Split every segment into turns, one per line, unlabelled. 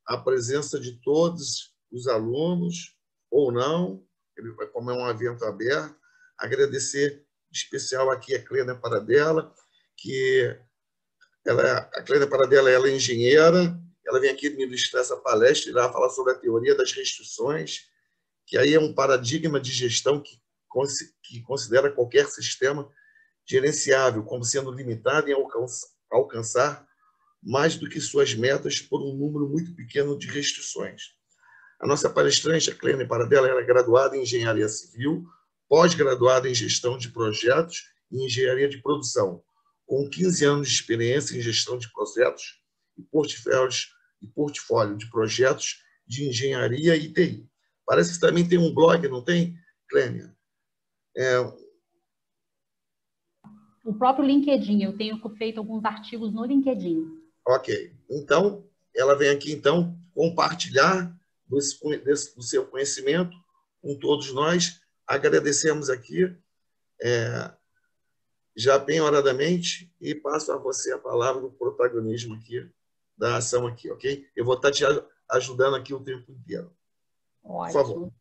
a presença de todos os alunos, ou não, como é um evento aberto. Agradecer em especial aqui a Clênia Paradella, que a Clênia Paradella ela é engenheira, ela vem aqui ministrar essa palestra, irá falar sobre a teoria das restrições, que aí é um paradigma de gestão que considera qualquer sistema gerenciável como sendo limitado em alcançar mais do que suas metas por um número muito pequeno de restrições. A nossa palestrante, a Clênia Paradella, ela é graduada em Engenharia Civil, pós-graduada em Gestão de Projetos e Engenharia de Produção, com 15 anos de experiência em gestão de projetos e portfólio de projetos de engenharia e TI. Parece que também tem um blog, não tem, Clênia?
O próprio LinkedIn, eu tenho feito alguns artigos no LinkedIn.
Ok. Então, ela vem aqui, então, compartilhar do seu conhecimento com todos nós. Agradecemos aqui, já bem horadamente, e passo a você a palavra do protagonismo aqui, da ação aqui, ok? Eu vou estar te ajudando aqui o tempo inteiro.
Ótimo.
Por favor.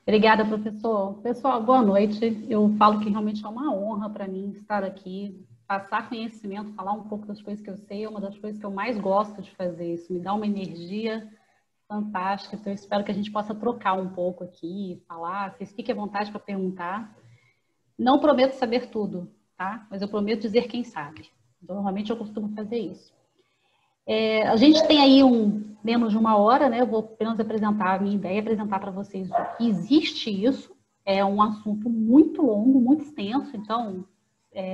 Obrigada, professor. Pessoal, boa noite. Eu falo que realmente é uma honra para mim estar aqui, passar conhecimento, falar um pouco das coisas que eu sei, é uma das coisas que eu mais gosto de fazer. Isso me dá uma energia fantástica, então eu espero que a gente possa trocar um pouco aqui, falar. Vocês fiquem à vontade para perguntar. Não prometo saber tudo, tá? Mas eu prometo dizer quem sabe. Então, normalmente eu costumo fazer isso. A gente tem aí menos de uma hora, né? Eu vou apenas apresentar a minha ideia, apresentar para vocês o que existe isso. É um assunto muito longo, muito extenso, então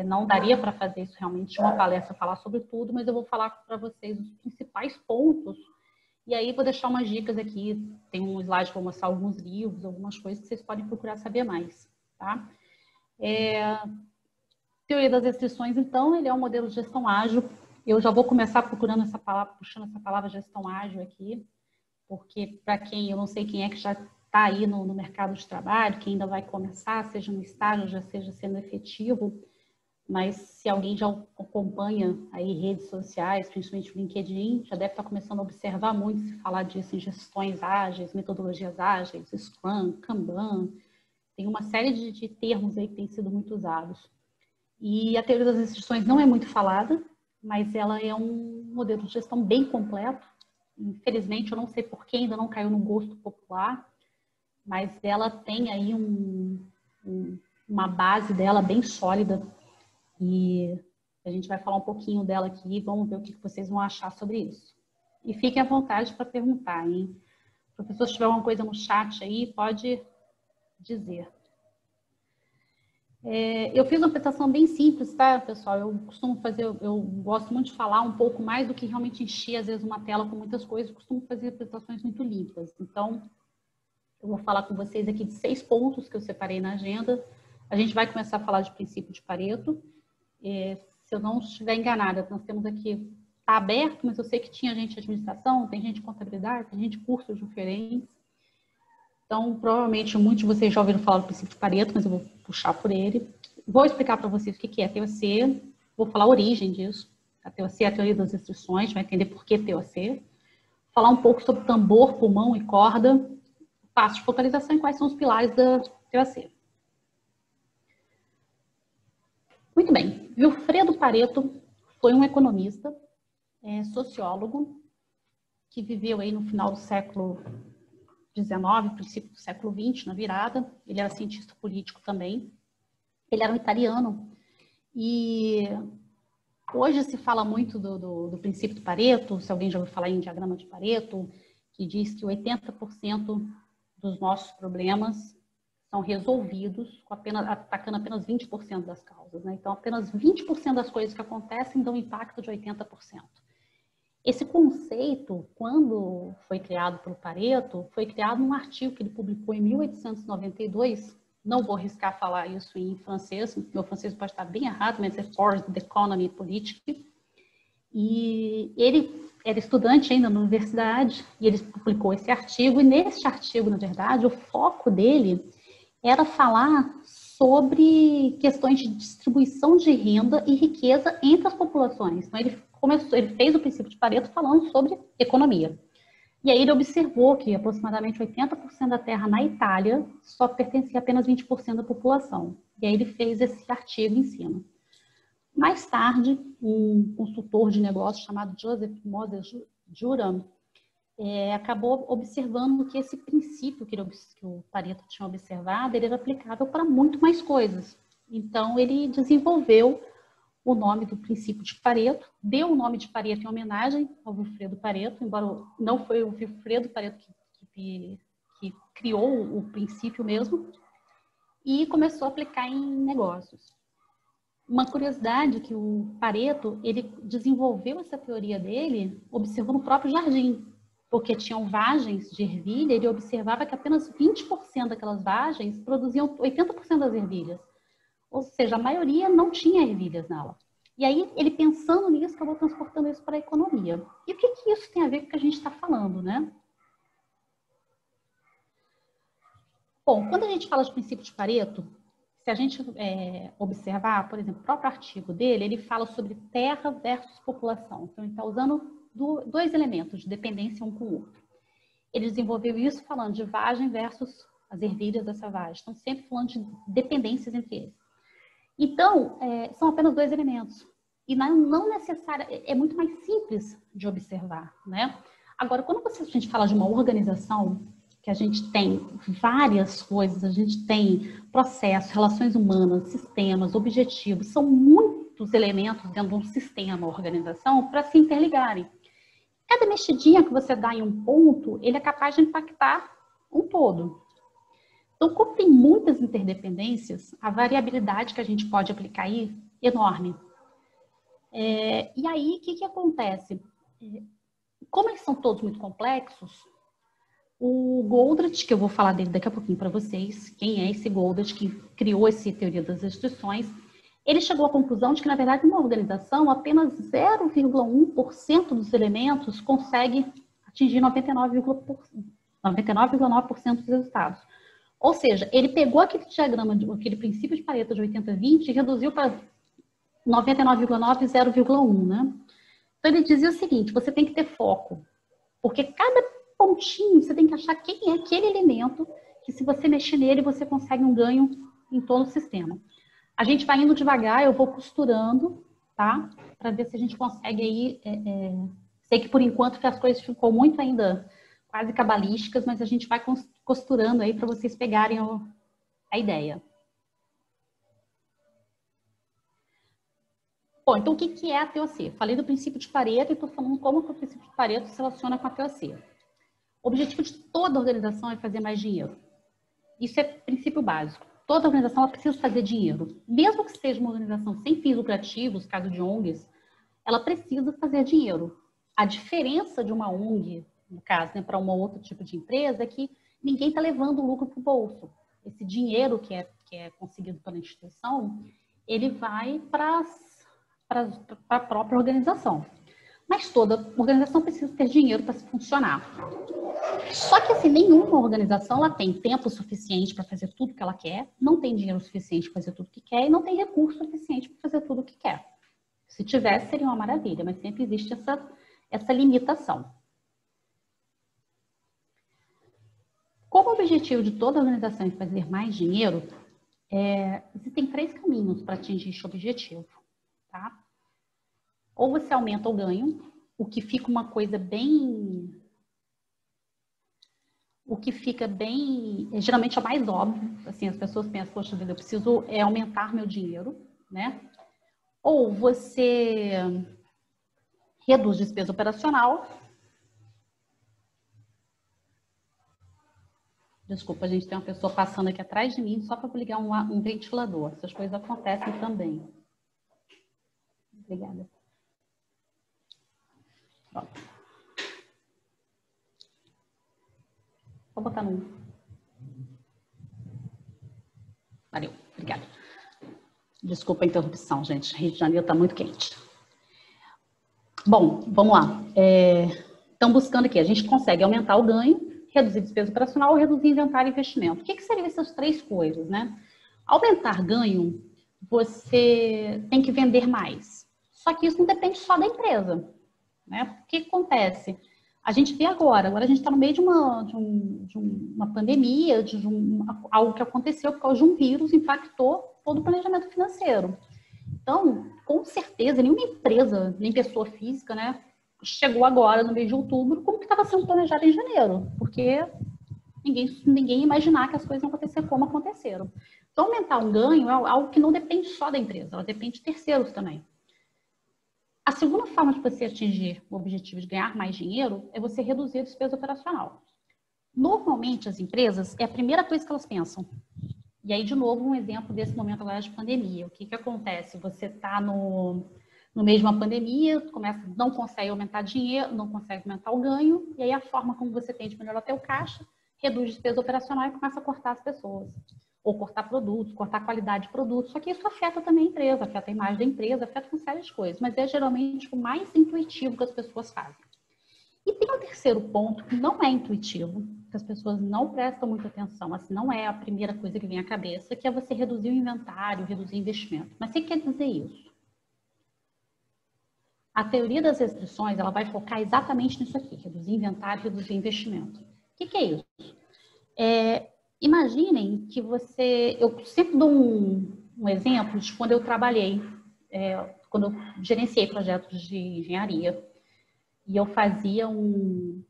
não daria para fazer isso realmente uma palestra, falar sobre tudo, mas eu vou falar para vocês os principais pontos. E aí vou deixar umas dicas aqui, tem um slide que eu vou mostrar alguns livros, algumas coisas que vocês podem procurar saber mais, tá? Teoria das restrições, então, ele é um modelo de gestão ágil. Eu já vou começar procurando essa palavra, puxando essa palavra gestão ágil aqui, porque para quem, eu não sei quem é que já está aí no mercado de trabalho, que ainda vai começar, seja no estágio, já seja sendo efetivo, mas se alguém já acompanha aí redes sociais, principalmente o LinkedIn, já deve estar começando a observar muito se falar disso em gestões ágeis, metodologias ágeis, Scrum, Kanban, tem uma série de termos aí que têm sido muito usados. E a teoria das restrições não é muito falada, mas ela é um modelo de gestão bem completo. Infelizmente, eu não sei por que ainda não caiu no gosto popular, mas ela tem aí uma base dela bem sólida. E a gente vai falar um pouquinho dela aqui e vamos ver o que vocês vão achar sobre isso. E fiquem à vontade para perguntar, hein? Professor, se tiver alguma coisa no chat aí, pode dizer. Eu fiz uma apresentação bem simples, tá, pessoal? Eu costumo fazer, eu gosto muito de falar um pouco mais do que realmente encher, às vezes, uma tela com muitas coisas. Eu costumo fazer apresentações muito limpas. Então, eu vou falar com vocês aqui de 6 pontos que eu separei na agenda. A gente vai começar a falar de princípio de Pareto. Se eu não estiver enganada, nós temos aqui, está aberto, mas eu sei que tinha gente de administração, tem gente de contabilidade, tem gente de cursos diferentes. Então, provavelmente, muitos de vocês já ouviram falar do princípio de Pareto, mas eu vou puxar por ele. Vou explicar para vocês o que é TOC, vou falar a origem disso. A TOC é a teoria das restrições, vai entender por que TOC. Falar um pouco sobre tambor, pulmão e corda, passo de focalização e quais são os pilares da TOC. Muito bem. Vilfredo Pareto foi um economista, sociólogo, que viveu aí no final do século XIX, princípio do século XX, na virada. Ele era cientista político também. Ele era um italiano. E hoje se fala muito do princípio de Pareto, se alguém já ouviu falar em diagrama de Pareto, que diz que 80% dos nossos problemas são resolvidos atacando apenas 20% das causas, né? Então, apenas 20% das coisas que acontecem dão impacto de 80%. Esse conceito, quando foi criado pelo Pareto, foi criado num artigo que ele publicou em 1892. Não vou arriscar falar isso em francês, meu francês pode estar bem errado, mas é Force the Economy Politique. E ele era estudante ainda na universidade, e ele publicou esse artigo, e nesse artigo, na verdade, o foco dele era falar sobre questões de distribuição de renda e riqueza entre as populações. Então, ele fez o princípio de Pareto falando sobre economia. E aí ele observou que aproximadamente 80% da terra na Itália só pertencia a apenas 20% da população. E aí ele fez esse artigo em cima. Mais tarde, um consultor de negócios chamado Joseph Moses Juran acabou observando que esse princípio que o Pareto tinha observado, ele era aplicável para muito mais coisas. Então, ele desenvolveu o nome do princípio de Pareto, deu o nome de Pareto em homenagem ao Vilfredo Pareto, embora não foi o Vilfredo Pareto que criou o princípio mesmo, e começou a aplicar em negócios. Uma curiosidade que o Pareto, ele desenvolveu essa teoria dele observando o próprio jardim, porque tinham vagens de ervilha, ele observava que apenas 20% daquelas vagens produziam 80% das ervilhas. Ou seja, a maioria não tinha ervilhas nela. E aí, ele pensando nisso, acabou transportando isso para a economia. E o que isso tem a ver com o que a gente está falando, né? Bom, quando a gente fala de princípio de Pareto, se a gente observar, por exemplo, o próprio artigo dele, ele fala sobre terra versus população. Então, ele está usando dois elementos de dependência um com o outro. Ele desenvolveu isso falando de vagem versus as ervilhas dessa vagem. Estão sempre falando de dependências entre eles. Então, são apenas dois elementos. E não necessário, é muito mais simples de observar, né? Agora, quando a gente fala de uma organização, que a gente tem várias coisas, a gente tem processos, relações humanas, sistemas, objetivos, são muitos elementos dentro de um sistema, organização, para se interligarem. Cada mexidinha que você dá em um ponto, ele é capaz de impactar um todo. Então, como tem muitas interdependências, a variabilidade que a gente pode aplicar aí é enorme. E aí, o que acontece? Como eles são todos muito complexos, o Goldratt, que eu vou falar dele daqui a pouquinho para vocês, quem é esse Goldratt que criou essa teoria das instituições, ele chegou à conclusão de que, na verdade, uma organização, apenas 0,1% dos elementos consegue atingir 99,9% dos resultados. Ou seja, ele pegou aquele diagrama, aquele princípio de Pareto de 80-20 e reduziu para 99,9 e 0,1, né? Então, ele dizia o seguinte, você tem que ter foco, porque cada pontinho você tem que achar quem é aquele elemento que, se você mexer nele, você consegue um ganho em todo o sistema. A gente vai indo devagar, eu vou costurando, tá? Para ver se a gente consegue aí... sei que, por enquanto, as coisas ficou muito ainda quase cabalísticas, mas a gente vai costurando aí para vocês pegarem a ideia. Bom, então o que é a TOC? Falei do princípio de Pareto e estou falando como o princípio de Pareto se relaciona com a TOC. O objetivo de toda organização é fazer mais dinheiro. Isso é princípio básico. Toda organização ela precisa fazer dinheiro. Mesmo que seja uma organização sem fins lucrativos, caso de ONGs, ela precisa fazer dinheiro. A diferença de uma ONG, no caso, né, para um outro tipo de empresa, é que ninguém está levando lucro para o bolso. Esse dinheiro que é conseguido pela instituição, ele vai para a própria organização. Mas toda organização precisa ter dinheiro para funcionar. Só que, assim, nenhuma organização ela tem tempo suficiente para fazer tudo que ela quer, não tem dinheiro suficiente para fazer tudo que quer e não tem recurso suficiente para fazer tudo o que quer. Se tivesse, seria uma maravilha, mas sempre existe essa limitação. Como o objetivo de toda organização é fazer mais dinheiro, existem 3 caminhos para atingir esse objetivo, tá? Ou você aumenta o ganho, o que fica uma coisa bem... O que fica bem... Geralmente é o mais óbvio, assim, as pessoas pensam, poxa vida, eu preciso aumentar meu dinheiro, né? Ou você reduz despesa operacional. Desculpa, a gente tem uma pessoa passando aqui atrás de mim só para ligar um ventilador. Essas coisas acontecem também. Obrigada. Pronto. Vou botar no... Valeu, obrigada. Desculpa a interrupção, gente. Rio de Janeiro está muito quente. Bom, vamos lá. Estão buscando aqui. A gente consegue aumentar o ganho, reduzir despesa operacional ou reduzir inventário e investimento. O que seriam essas 3 coisas, né? Aumentar ganho, você tem que vender mais. Só que isso não depende só da empresa, né? O que acontece? A gente vê agora a gente está no meio de uma pandemia, algo que aconteceu por causa de um vírus, impactou todo o planejamento financeiro. Então, com certeza, nenhuma empresa, nem pessoa física, né, chegou agora no mês de outubro como que estava sendo planejado em janeiro, porque ninguém ia imaginar que as coisas iam acontecer como aconteceram. Então, aumentar um ganho é algo que não depende só da empresa, ela depende de terceiros também. A segunda forma de você atingir o objetivo de ganhar mais dinheiro é você reduzir a despesa operacional. Normalmente, as empresas, é a primeira coisa que elas pensam. E aí, de novo, um exemplo desse momento agora de pandemia. O que acontece? Você está no meio de uma pandemia, não consegue aumentar dinheiro, não consegue aumentar o ganho, e aí a forma como você tem de melhorar teu caixa, reduz a despesa operacional e começa a cortar as pessoas. Ou cortar produtos, cortar a qualidade de produtos. Só que isso afeta também a empresa, afeta a imagem da empresa, afeta uma série de coisas. Mas é geralmente o mais intuitivo que as pessoas fazem. E tem um terceiro ponto que não é intuitivo, que as pessoas não prestam muita atenção, assim, não é a primeira coisa que vem à cabeça, que é você reduzir o inventário, reduzir o investimento. Mas o que quer dizer isso? A teoria das restrições, ela vai focar exatamente nisso aqui, reduzir inventário, reduzir investimento. O que é isso? Imaginem que eu sempre dou um exemplo de quando eu trabalhei, quando eu gerenciei projetos de engenharia, e eu fazia um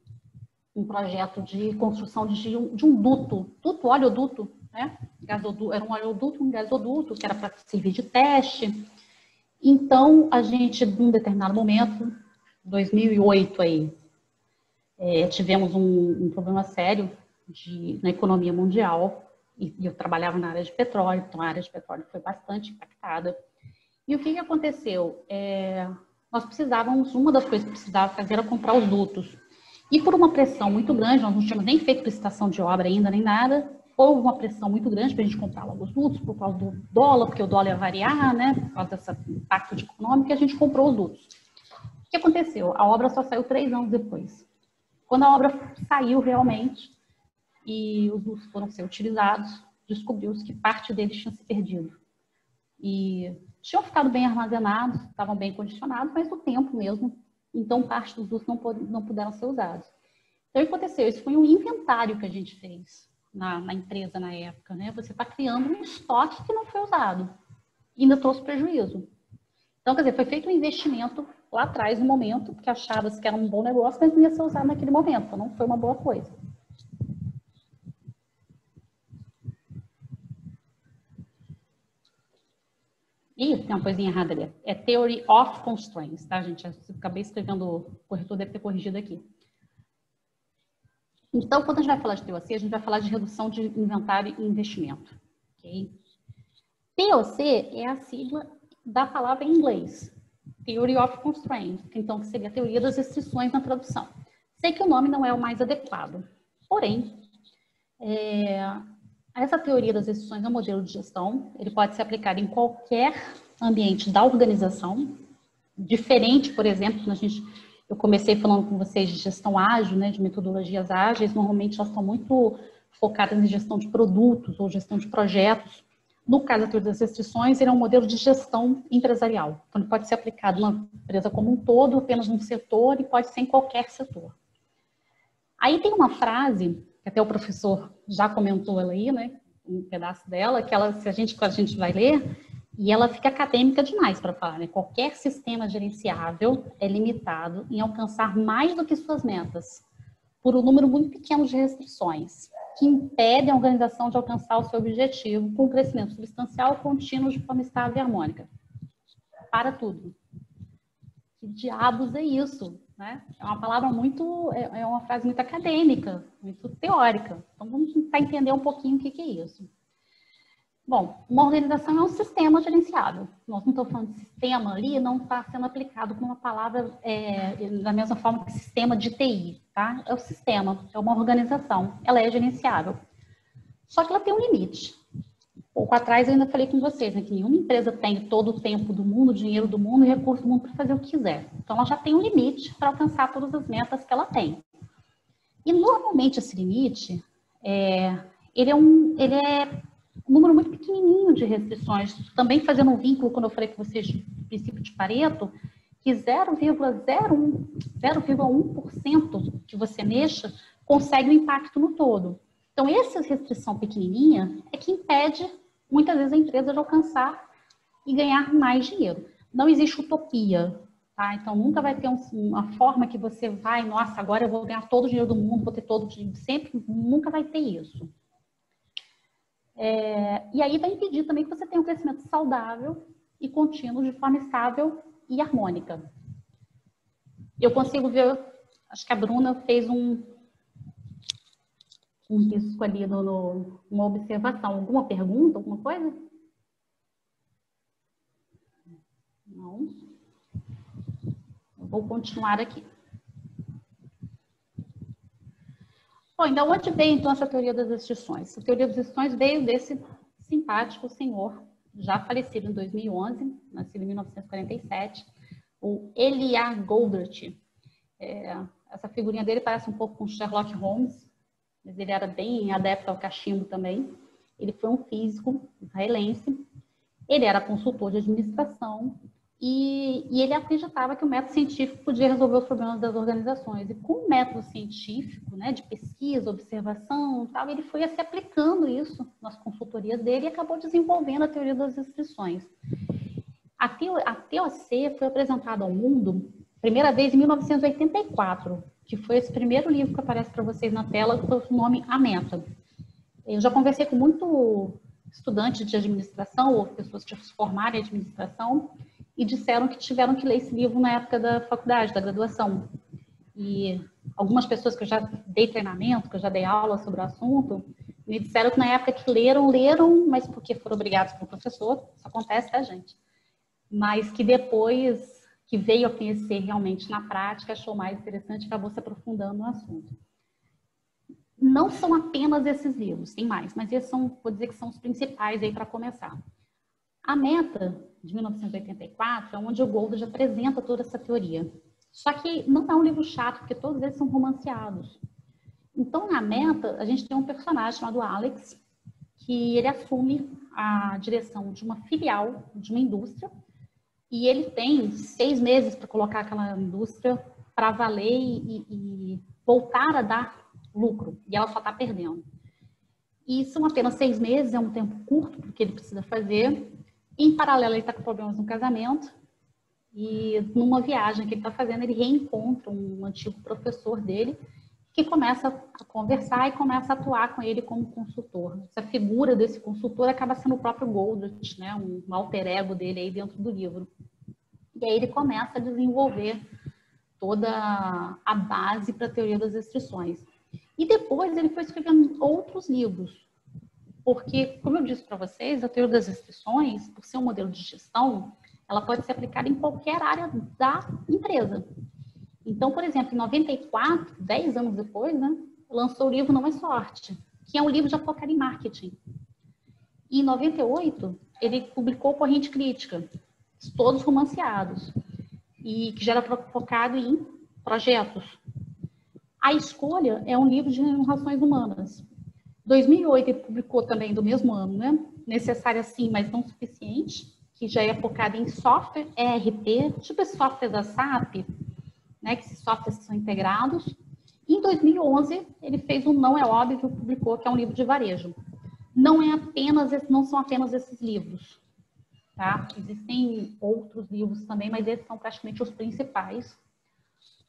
projeto de construção de um duto, oleoduto, né? Era um oleoduto, um gasoduto, que era para servir de teste. Então, a gente, num determinado momento, 2008 aí, tivemos um problema sério na economia mundial, e eu trabalhava na área de petróleo, então a área de petróleo foi bastante impactada. E o que aconteceu? Nós precisávamos, uma das coisas que precisava fazer era comprar os dutos. E por uma pressão muito grande, nós não tínhamos nem feito licitação de obra ainda, nem nada, houve uma pressão muito grande para a gente comprar logo os dutos, por causa do dólar, porque o dólar ia variar, né, por causa desse impacto econômico, e a gente comprou os dutos. O que aconteceu? A obra só saiu 3 anos depois. Quando a obra saiu realmente, e os dutos foram ser utilizados, descobriu-se que parte deles tinha se perdido. E tinham ficado bem armazenados, estavam bem condicionados, mas no tempo mesmo, então parte dos dutos não puderam ser usados. Então, o que aconteceu? Isso foi um inventário que a gente fez na empresa na época, né? Você está criando um estoque que não foi usado e ainda trouxe prejuízo. Então, quer dizer, foi feito um investimento lá atrás, no momento, porque achava-se que era um bom negócio, mas não ia ser usado naquele momento, então não foi uma boa coisa. Ih, tem uma coisinha errada ali. É Theory of Constraints, tá, gente? Eu acabei escrevendo, o corretor deve ter corrigido aqui. Então, quando a gente vai falar de TOC, a gente vai falar de redução de inventário e investimento. Okay? TOC é a sigla da palavra em inglês. Theory of Constraints, então que seria a teoria das restrições na tradução. Sei que o nome não é o mais adequado, porém, essa teoria das restrições é um modelo de gestão, ele pode ser aplicado em qualquer ambiente da organização, diferente, por exemplo, eu comecei falando com vocês de gestão ágil, né, de metodologias ágeis, normalmente elas estão muito focadas em gestão de produtos ou gestão de projetos. No caso da teoria das restrições, ele é um modelo de gestão empresarial, então ele pode ser aplicado numa empresa como um todo, apenas num setor, e pode ser em qualquer setor. Aí tem uma frase que até o professor já comentou ela aí, né? Um pedaço dela, que ela, a gente vai ler, e ela fica acadêmica demais para falar, né? Qualquer sistema gerenciável é limitado em alcançar mais do que suas metas, por um número muito pequeno de restrições, que impedem a organização de alcançar o seu objetivo com um crescimento substancial contínuo de forma estável e harmônica. Para tudo. Que diabos é isso? Né? É uma palavra é uma frase muito acadêmica, muito teórica. Então, vamos tentar entender um pouquinho o que é isso. Bom, uma organização é um sistema gerenciável. Nós não estamos falando de sistema ali, não está sendo aplicado como uma palavra da mesma forma que sistema de TI, tá? É o sistema, é uma organização, ela é gerenciável. Só que ela tem um limite. Pouco atrás eu ainda falei com vocês, né, que nenhuma empresa tem todo o tempo do mundo, o dinheiro do mundo e recurso do mundo para fazer o que quiser. Então, ela já tem um limite para alcançar todas as metas que ela tem. E, normalmente, esse limite, ele é um número muito pequenininho de restrições. Também fazendo um vínculo, quando eu falei com vocês do princípio de Pareto, que 0,01 0,1% que você mexa consegue um impacto no todo. Então, essa restrição pequenininha é que impede, muitas vezes, a empresa de alcançar e ganhar mais dinheiro. Não existe utopia, tá? Então, nunca vai ter uma forma que você vai, nossa, agora eu vou ganhar todo o dinheiro do mundo, vou ter todo o dinheiro, sempre, nunca vai ter isso. E aí vai impedir também que você tenha um crescimento saudável e contínuo de forma estável e harmônica. Eu consigo ver, acho que a Bruna fez um risco ali, uma observação. Alguma pergunta, alguma coisa? Não. Eu vou continuar aqui. Bom, então, onde veio, então, essa teoria das restrições? A teoria das restrições veio desse simpático senhor, já falecido em 2011, nascido em 1947, o Eliot Goldratt. Essa figurinha dele parece um pouco com Sherlock Holmes, mas ele era bem adepto ao cachimbo também. Ele foi um físico israelense, ele era consultor de administração e ele acreditava que o método científico podia resolver os problemas das organizações. E com o método científico, né, de pesquisa, observação, tal, ele foi se aplicando isso nas consultorias dele e acabou desenvolvendo a teoria das restrições. A TOC foi apresentada ao mundo primeira vez em 1984, que foi esse primeiro livro que aparece para vocês na tela, com o nome A Meta. Eu já conversei com muito estudante de administração ou pessoas que se formaram em administração e disseram que tiveram que ler esse livro na época da faculdade, da graduação. E algumas pessoas que eu já dei treinamento, que eu já dei aula sobre o assunto, me disseram que na época que leram, mas porque foram obrigados pelo professor, isso acontece, tá, gente? Mas que depois que veio a conhecer realmente na prática, achou mais interessante e acabou se aprofundando no assunto. Não são apenas esses livros, tem mais, mas esses são, vou dizer que são os principais aí para começar. A Meta, de 1984, é onde o Goldratt apresenta toda essa teoria. Só que não é um livro chato, porque todos eles são romanceados. Então, na Meta, a gente tem um personagem chamado Alex, que ele assume a direção de uma filial de uma indústria, e ele tem 6 meses para colocar aquela indústria para valer e voltar a dar lucro, e ela só está perdendo. E são apenas 6 meses, é um tempo curto para o que ele precisa fazer. Em paralelo, ele está com problemas no casamento, e numa viagem que ele está fazendo, ele reencontra um antigo professor dele, que começa a conversar e começa a atuar com ele como consultor. Essa figura desse consultor acaba sendo o próprio Goldratt, né? Um alter ego dele aí dentro do livro. E aí ele começa a desenvolver toda a base para a teoria das restrições. E depois ele foi escrevendo outros livros, porque, como eu disse para vocês, a teoria das restrições, por ser um modelo de gestão, ela pode ser aplicada em qualquer área da empresa. Então, por exemplo, em 94, 10 anos depois, né, lançou o livro Não é Sorte, que é um livro já focado em marketing. E em 98, ele publicou Corrente Crítica, todos romanceados, e que já era focado em projetos. A Escolha é um livro de relações humanas. Em 2008, ele publicou também, do mesmo ano, né, Necessária Sim, mas Não Suficiente, que já é focado em software, ERP, tipo esse software da SAP, né, que esses softwares são integrados. E em 2011, ele fez um Não é Óbvio, publicou, que é um livro de varejo. Não são apenas esses livros, tá? Existem outros livros também, mas esses são praticamente os principais.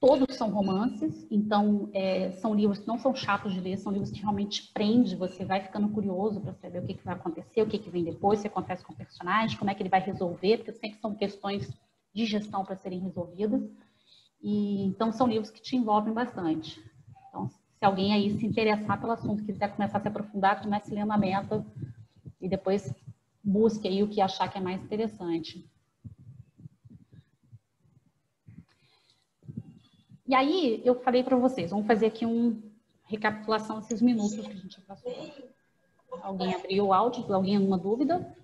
Todos são romances, então são livros que não são chatos de ler, são livros que realmente prendem, você vai ficando curioso para saber o que vai acontecer, o que vem depois, o que acontece com o personagem, como é que ele vai resolver, porque sempre são questões de gestão para serem resolvidas. E, então, são livros que te envolvem bastante. Então, se alguém aí se interessar pelo assunto, quiser começar a se aprofundar, comece lendo A Meta e depois busque aí o que achar que é mais interessante. E aí, eu falei para vocês, vamos fazer aqui uma recapitulação desses minutos que a gente passou. Alguém abriu o áudio? Alguém alguma dúvida?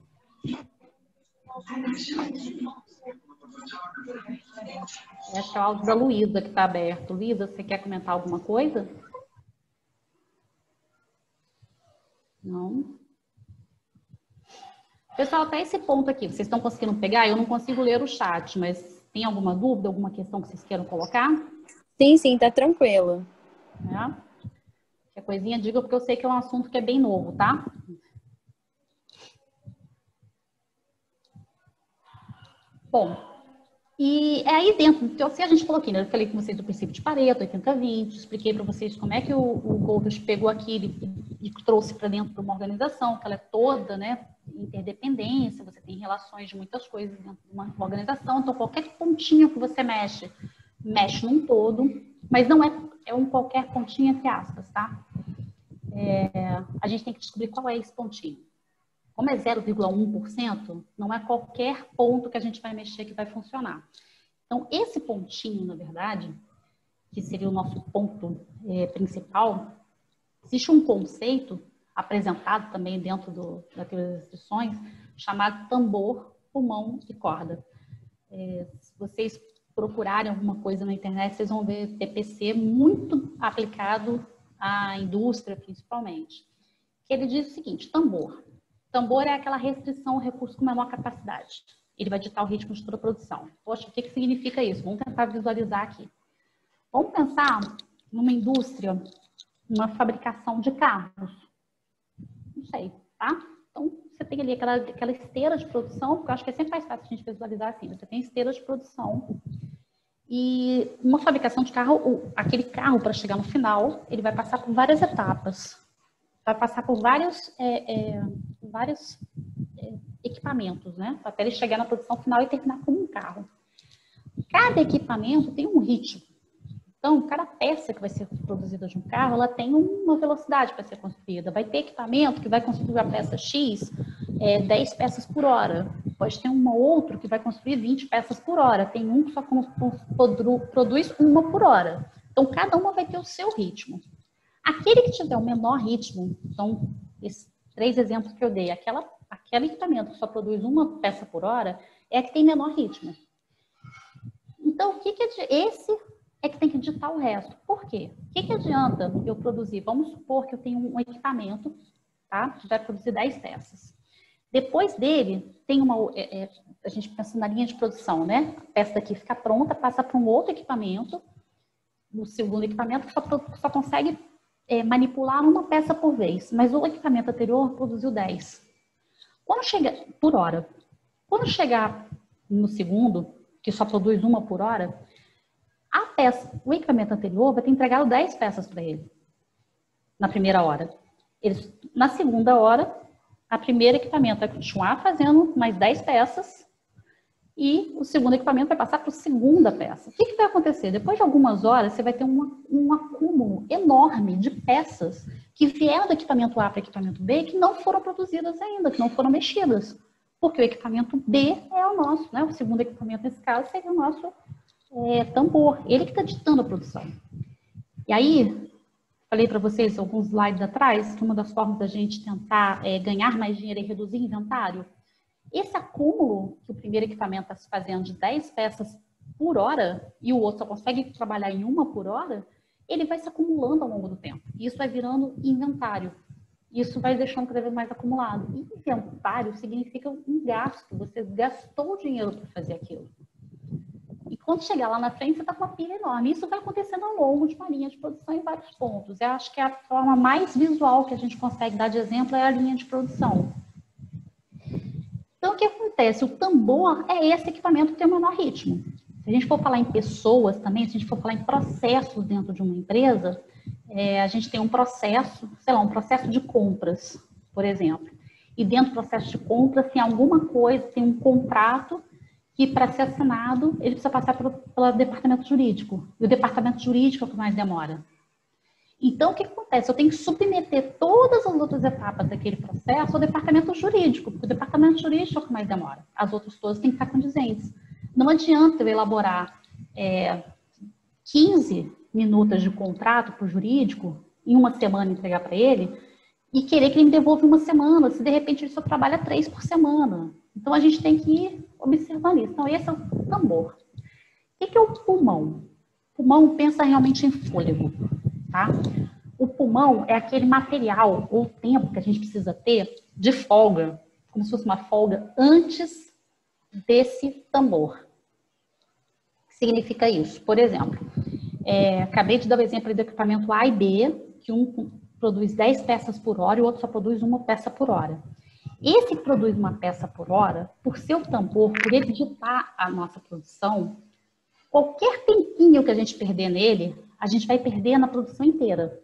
Acho que é o áudio da Luísa que está aberto. Luísa, você quer comentar alguma coisa? Não? Pessoal, até esse ponto aqui, vocês estão conseguindo pegar? Eu não consigo ler o chat, mas tem alguma dúvida, alguma questão que vocês queiram colocar?
Sim, tá tranquilo.
Né? Que a coisinha diga, porque eu sei que é um assunto que é bem novo, tá? Bom, e é aí dentro, então, se a gente falou aqui, né, eu falei com vocês do princípio de Pareto, 80-20, expliquei para vocês como é que o Golders pegou aquilo e trouxe para dentro de uma organização, que ela é toda, né, interdependência, você tem relações de muitas coisas dentro de uma organização, então qualquer pontinho que você mexe num todo, mas não é um qualquer pontinho entre aspas, tá? A gente tem que descobrir qual é esse pontinho. Como é 0,1%, não é qualquer ponto que a gente vai mexer que vai funcionar. Então, esse pontinho, na verdade, que seria o nosso ponto principal, existe um conceito apresentado também dentro da teoria das restrições, chamado tambor, pulmão e corda. Se vocês procurarem alguma coisa na internet, vocês vão ver TPC muito aplicado à indústria, principalmente. Que ele diz o seguinte, tambor. Tambor é aquela restrição ao recurso com menor capacidade. Ele vai ditar o ritmo de toda a produção. Poxa, o que significa isso? Vamos tentar visualizar aqui. Vamos pensar numa indústria, uma fabricação de carros. Não sei, tá? Então, você tem ali aquela esteira de produção, porque eu acho que é sempre mais fácil a gente visualizar assim. Você tem esteira de produção e uma fabricação de carro, aquele carro, para chegar no final, ele vai passar por várias etapas. Vai passar por vários equipamentos, né? Até ele chegar na produção final e terminar como um carro. Cada equipamento tem um ritmo. Então, cada peça que vai ser produzida de um carro, ela tem uma velocidade para ser construída. Vai ter equipamento que vai construir a peça X 10 peças por hora. Pode ter um outro que vai construir 20 peças por hora. Tem um que só produz uma por hora. Então, cada uma vai ter o seu ritmo. Aquele que tiver o menor ritmo, então, esses 3 exemplos que eu dei, aquele equipamento que só produz uma peça por hora, é a que tem menor ritmo. Então, esse é que tem que ditar o resto. Por quê? O que adianta eu produzir? Vamos supor que eu tenho um equipamento, tá? Que vai produzir 10 peças. Depois dele, tem a gente pensa na linha de produção, né? A peça daqui fica pronta, passa para um outro equipamento, no segundo equipamento, que só consegue manipular uma peça por vez, mas o equipamento anterior produziu 10. Quando chega por hora, quando chegar no segundo, que só produz uma por hora, o equipamento anterior vai ter entregado 10 peças para ele na primeira hora. Na segunda hora, a primeira equipamento vai continuar fazendo mais 10 peças e o segundo equipamento vai passar para a segunda peça. O que vai acontecer? Depois de algumas horas, você vai ter um acúmulo enorme de peças que vieram do equipamento A para o equipamento B que não foram produzidas ainda, que não foram mexidas. Porque o equipamento B é o nosso, né? O segundo equipamento, nesse caso, seria o nosso tambor. Ele que está ditando a produção. E aí, falei para vocês alguns slides atrás, que uma das formas da gente tentar ganhar mais dinheiro é reduzir inventário. Esse acúmulo que o primeiro equipamento está se fazendo de 10 peças por hora e o outro só consegue trabalhar em uma por hora, ele vai se acumulando ao longo do tempo. E isso vai virando inventário. Isso vai deixando cada vez mais acumulado. E inventário significa um gasto. Você gastou dinheiro para fazer aquilo. E quando chegar lá na frente, você está com uma pilha enorme. Isso vai acontecendo ao longo de uma linha de produção em vários pontos. Eu acho que a forma mais visual que a gente consegue dar de exemplo é a linha de produção. Então, o que acontece? O tambor é esse equipamento que tem o menor ritmo. Se a gente for falar em pessoas também, se a gente for falar em processos dentro de uma empresa, a gente tem um processo, sei lá, um processo de compras, por exemplo. E dentro do processo de compras tem alguma coisa, tem um contrato que para ser assinado, ele precisa passar pelo departamento jurídico. E o departamento jurídico é o que mais demora. Então, o que acontece? Eu tenho que submeter todas as outras etapas daquele processo ao departamento jurídico, porque o departamento jurídico é o que mais demora. As outras todas têm que estar condizentes. Não adianta eu elaborar 15 minutos de contrato para o jurídico, em uma semana entregar para ele, e querer que ele me devolva uma semana, se de repente ele só trabalha 3 por semana. Então, a gente tem que ir observando isso. Então, esse é o tambor. O que é o pulmão? O pulmão pensa realmente em fôlego. Tá? O pulmão é aquele material ou tempo que a gente precisa ter de folga, como se fosse uma folga antes desse tambor. O que significa isso? Por exemplo, Acabei de dar o exemplo do equipamento A e B, que um produz 10 peças por hora e o outro só produz uma peça por hora. Esse que produz uma peça por hora, por ser o tambor, por ele ditar a nossa produção, qualquer tempinho que a gente perder nele, a gente vai perder na produção inteira.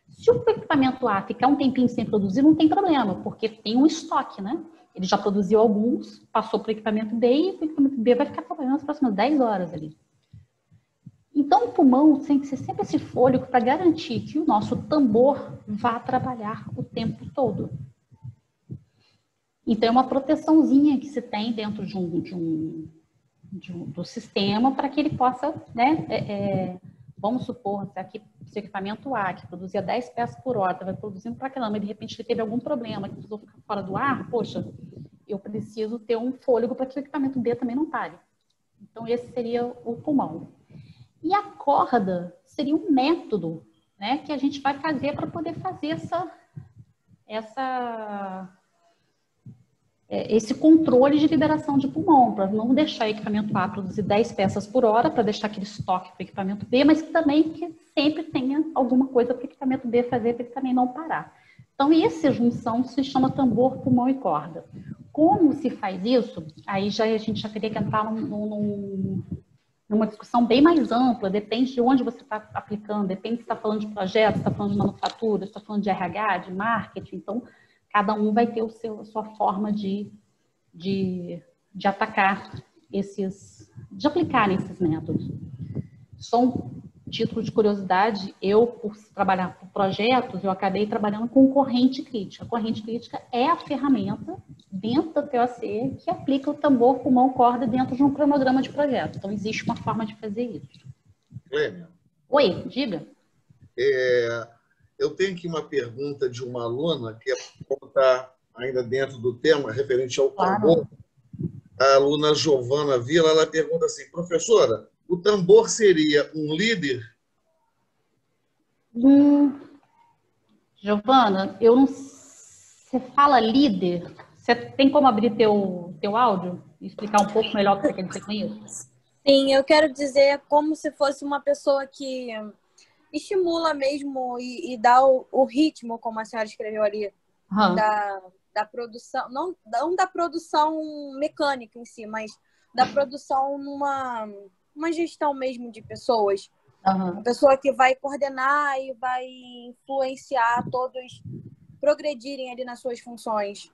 Se o equipamento A ficar um tempinho sem produzir, não tem problema, porque tem um estoque, né? Ele já produziu alguns, passou para o equipamento B e o equipamento B vai ficar trabalhando as próximas 10 horas ali. Então, o pulmão tem que ser sempre esse fôlego para garantir que o nosso tambor vá trabalhar o tempo todo. Então, é uma proteçãozinha que se tem dentro do sistema para que ele possa, né, vamos supor, se aqui esse equipamento A, que produzia 10 peças por hora, vai produzindo para caramba, e de repente ele teve algum problema, que precisou ficar fora do ar, poxa, eu preciso ter um fôlego para que o equipamento B também não pare. Então, esse seria o pulmão. E a corda seria um método, né, que a gente vai fazer para poder fazer esse controle de liberação de pulmão, para não deixar o equipamento A produzir 10 peças por hora, para deixar aquele estoque para o equipamento B, mas que também que sempre tenha alguma coisa para o equipamento B fazer, para ele também não parar. Então, essa junção se chama tambor, pulmão e corda. Como se faz isso? Aí a gente já teria que entrar numa discussão bem mais ampla, depende de onde você está aplicando, depende se está falando de projetos, se está falando de manufatura, se está falando de RH, de marketing, então cada um vai ter a sua forma de atacar de aplicar esses métodos. Só um título de curiosidade, eu, por trabalhar por projetos, eu acabei trabalhando com corrente crítica. A corrente crítica é a ferramenta dentro da TOC que aplica o tambor, pulmão, corda dentro de um cronograma de projeto. Então, existe uma forma de fazer isso.
Clênia.
Oi, diga.
Eu tenho aqui uma pergunta de uma aluna que está ainda dentro do tema, referente ao tambor. A aluna Giovana Vila, ela pergunta assim, professora, o tambor seria um líder?
Giovana, eu não... Você fala líder? Você tem como abrir teu áudio e explicar um pouco melhor o que você quer dizer com isso?
Sim, eu quero dizer como se fosse uma pessoa que estimula mesmo e dá o ritmo, como a senhora escreveu ali, da produção, não da produção mecânica em si, mas da produção uma gestão mesmo de pessoas. Uma pessoa que vai coordenar e vai influenciar todos progredirem ali nas suas funções.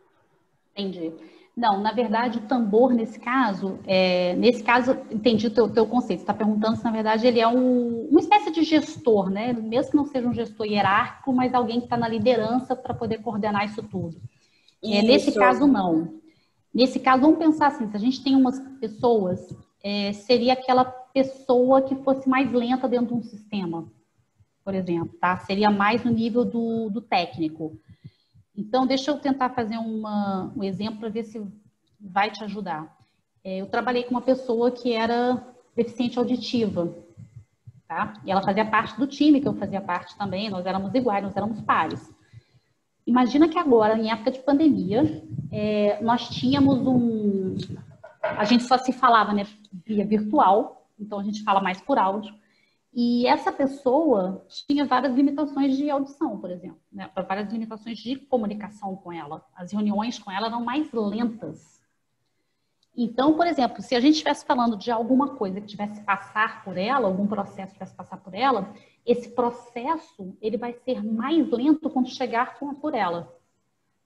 Entendi. Não, na verdade, o tambor, nesse caso, entendi o teu conceito. Você está perguntando se, na verdade, ele é uma espécie de gestor, né? Mesmo que não seja um gestor hierárquico, mas alguém que está na liderança para poder coordenar isso tudo. Nesse caso, não. Nesse caso, vamos pensar assim, se a gente tem umas pessoas, seria aquela pessoa que fosse mais lenta dentro de um sistema, por exemplo, tá? Seria mais no nível do técnico. Então, deixa eu tentar fazer um exemplo para ver se vai te ajudar. Eu trabalhei com uma pessoa que era deficiente auditiva, tá? E ela fazia parte do time, que eu fazia parte também, nós éramos iguais, nós éramos pares. Imagina que agora, em época de pandemia, nós tínhamos a gente só se falava, né, via virtual, então a gente fala mais por áudio. E essa pessoa tinha várias limitações de audição, por exemplo, né? Várias limitações de comunicação com ela. As reuniões com ela eram mais lentas. Então, por exemplo, se a gente estivesse falando de alguma coisa que tivesse que passar por ela, algum processo que tivesse que passar por ela, esse processo ele vai ser mais lento quando chegar por ela,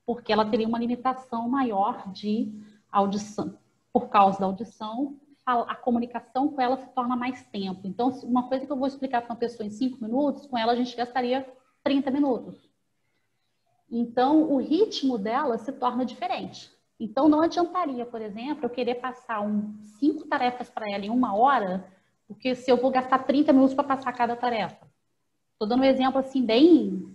porque ela teria uma limitação maior de audição. Por causa da audição, a comunicação com ela se torna mais tempo. Então, uma coisa que eu vou explicar para uma pessoa em 5 minutos, com ela a gente gastaria 30 minutos. Então, o ritmo dela se torna diferente. Então, não adiantaria, por exemplo, eu querer passar 5 tarefas para ela em 1 hora, porque se eu vou gastar 30 minutos para passar cada tarefa. Estou dando um exemplo assim, bem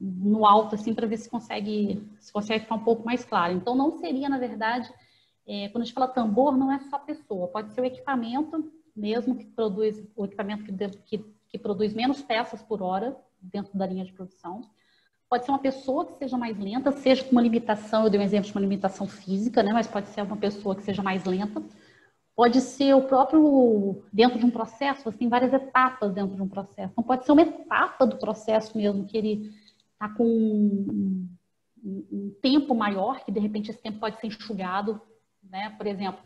no alto, assim, para ver se consegue ficar um pouco mais claro. Então, não seria, na verdade... quando a gente fala tambor, não é só pessoa, pode ser o equipamento mesmo que produz, o equipamento que produz menos peças por hora dentro da linha de produção. Pode ser uma pessoa que seja mais lenta, seja com uma limitação, eu dei um exemplo de uma limitação física, né? Mas pode ser uma pessoa que seja mais lenta. Pode ser o próprio, dentro de um processo, você tem várias etapas dentro de um processo. Então, pode ser uma etapa do processo mesmo, que ele está com um tempo maior, que de repente esse tempo pode ser enxugado, né? Por exemplo,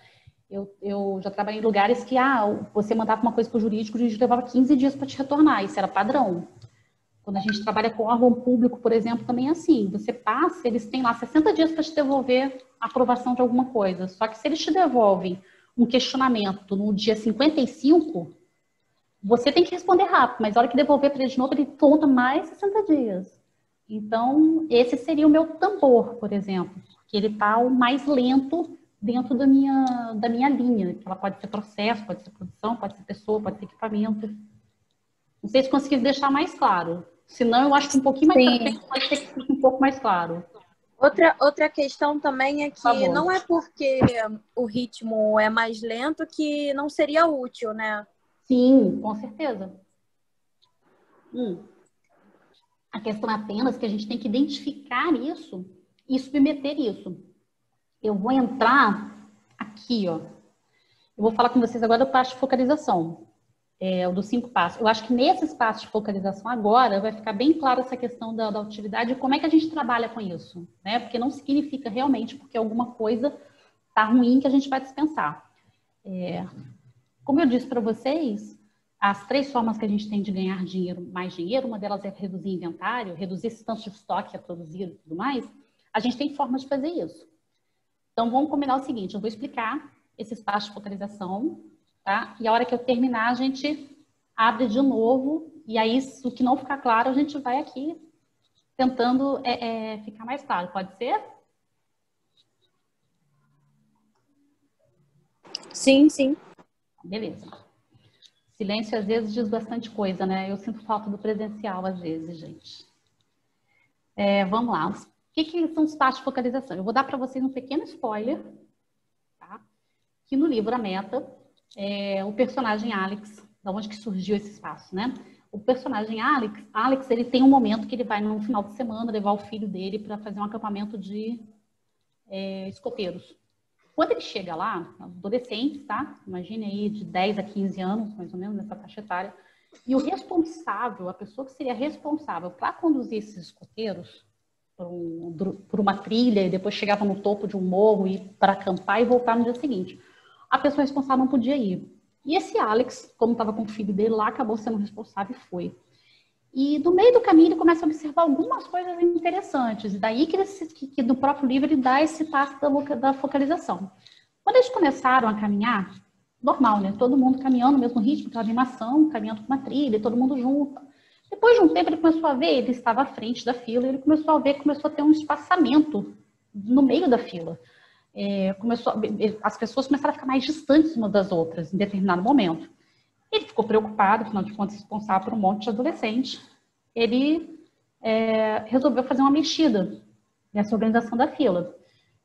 eu já trabalhei em lugares que você mandava uma coisa para o jurídico levava 15 dias para te retornar, isso era padrão. Quando a gente trabalha com órgão público, por exemplo, também é assim, você passa, eles têm lá 60 dias para te devolver a aprovação de alguma coisa, só que se eles te devolvem um questionamento no dia 55, você tem que responder rápido, mas a hora que devolver para ele de novo, ele conta mais 60 dias. Então, esse seria o meu tambor, por exemplo, que ele está o mais lento dentro da minha linha, que ela pode ser processo, pode ser produção, pode ser pessoa, pode ser equipamento. Não sei se consegui deixar mais claro. Senão, eu acho que um pouquinho mais pra frente pode ser que fique um pouco mais claro.
Outra questão também é que não é porque o ritmo é mais lento que não seria útil, né?
Sim, com certeza. A questão é apenas que a gente tem que identificar isso e submeter isso. Eu vou entrar aqui, ó. Eu vou falar com vocês agora do passo de focalização. O dos 5 passos. Eu acho que nesses passos de focalização agora vai ficar bem claro essa questão da utilidade e como é que a gente trabalha com isso, né? Porque não significa realmente porque alguma coisa tá ruim que a gente vai dispensar. Como eu disse para vocês, as 3 formas que a gente tem de ganhar mais dinheiro, uma delas é reduzir inventário, reduzir esse tanto de estoque a produzir e tudo mais. A gente tem formas de fazer isso. Então, vamos combinar o seguinte, eu vou explicar esses passos de focalização, tá? E a hora que eu terminar, a gente abre de novo, e aí, se o que não ficar claro, a gente vai aqui tentando ficar mais claro. Pode ser?
Sim, sim.
Beleza. Silêncio, às vezes, diz bastante coisa, né? Eu sinto falta do presencial, às vezes, gente. Vamos lá. O que são os passos de focalização? Eu vou dar para vocês um pequeno spoiler, tá? Que no livro A Meta, o personagem Alex, da onde que surgiu esse espaço, né? O personagem Alex, ele tem um momento que ele vai no final de semana levar o filho dele para fazer um acampamento de escoteiros. Quando ele chega lá, adolescentes, tá? Imagine aí de 10 a 15 anos, mais ou menos, nessa faixa etária, e o responsável, a pessoa que seria responsável para conduzir esses escoteiros por uma trilha e depois chegava no topo de um morro e para acampar e voltar no dia seguinte. A pessoa responsável não podia ir. E esse Alex, como estava com o filho dele lá, acabou sendo responsável e foi. E no meio do caminho ele começa a observar algumas coisas interessantes. E daí que no próprio livro ele dá esse passo da focalização. Quando eles começaram a caminhar, normal, né? Todo mundo caminhando no mesmo ritmo, aquela animação, caminhando com uma trilha, todo mundo junto. Depois de um tempo ele começou a ver, ele estava à frente da fila, e ele começou a ver que começou a ter um espaçamento no meio da fila. As pessoas começaram a ficar mais distantes umas das outras em determinado momento. Ele ficou preocupado, afinal de contas, responsável por um monte de adolescente. Ele resolveu fazer uma mexida nessa organização da fila.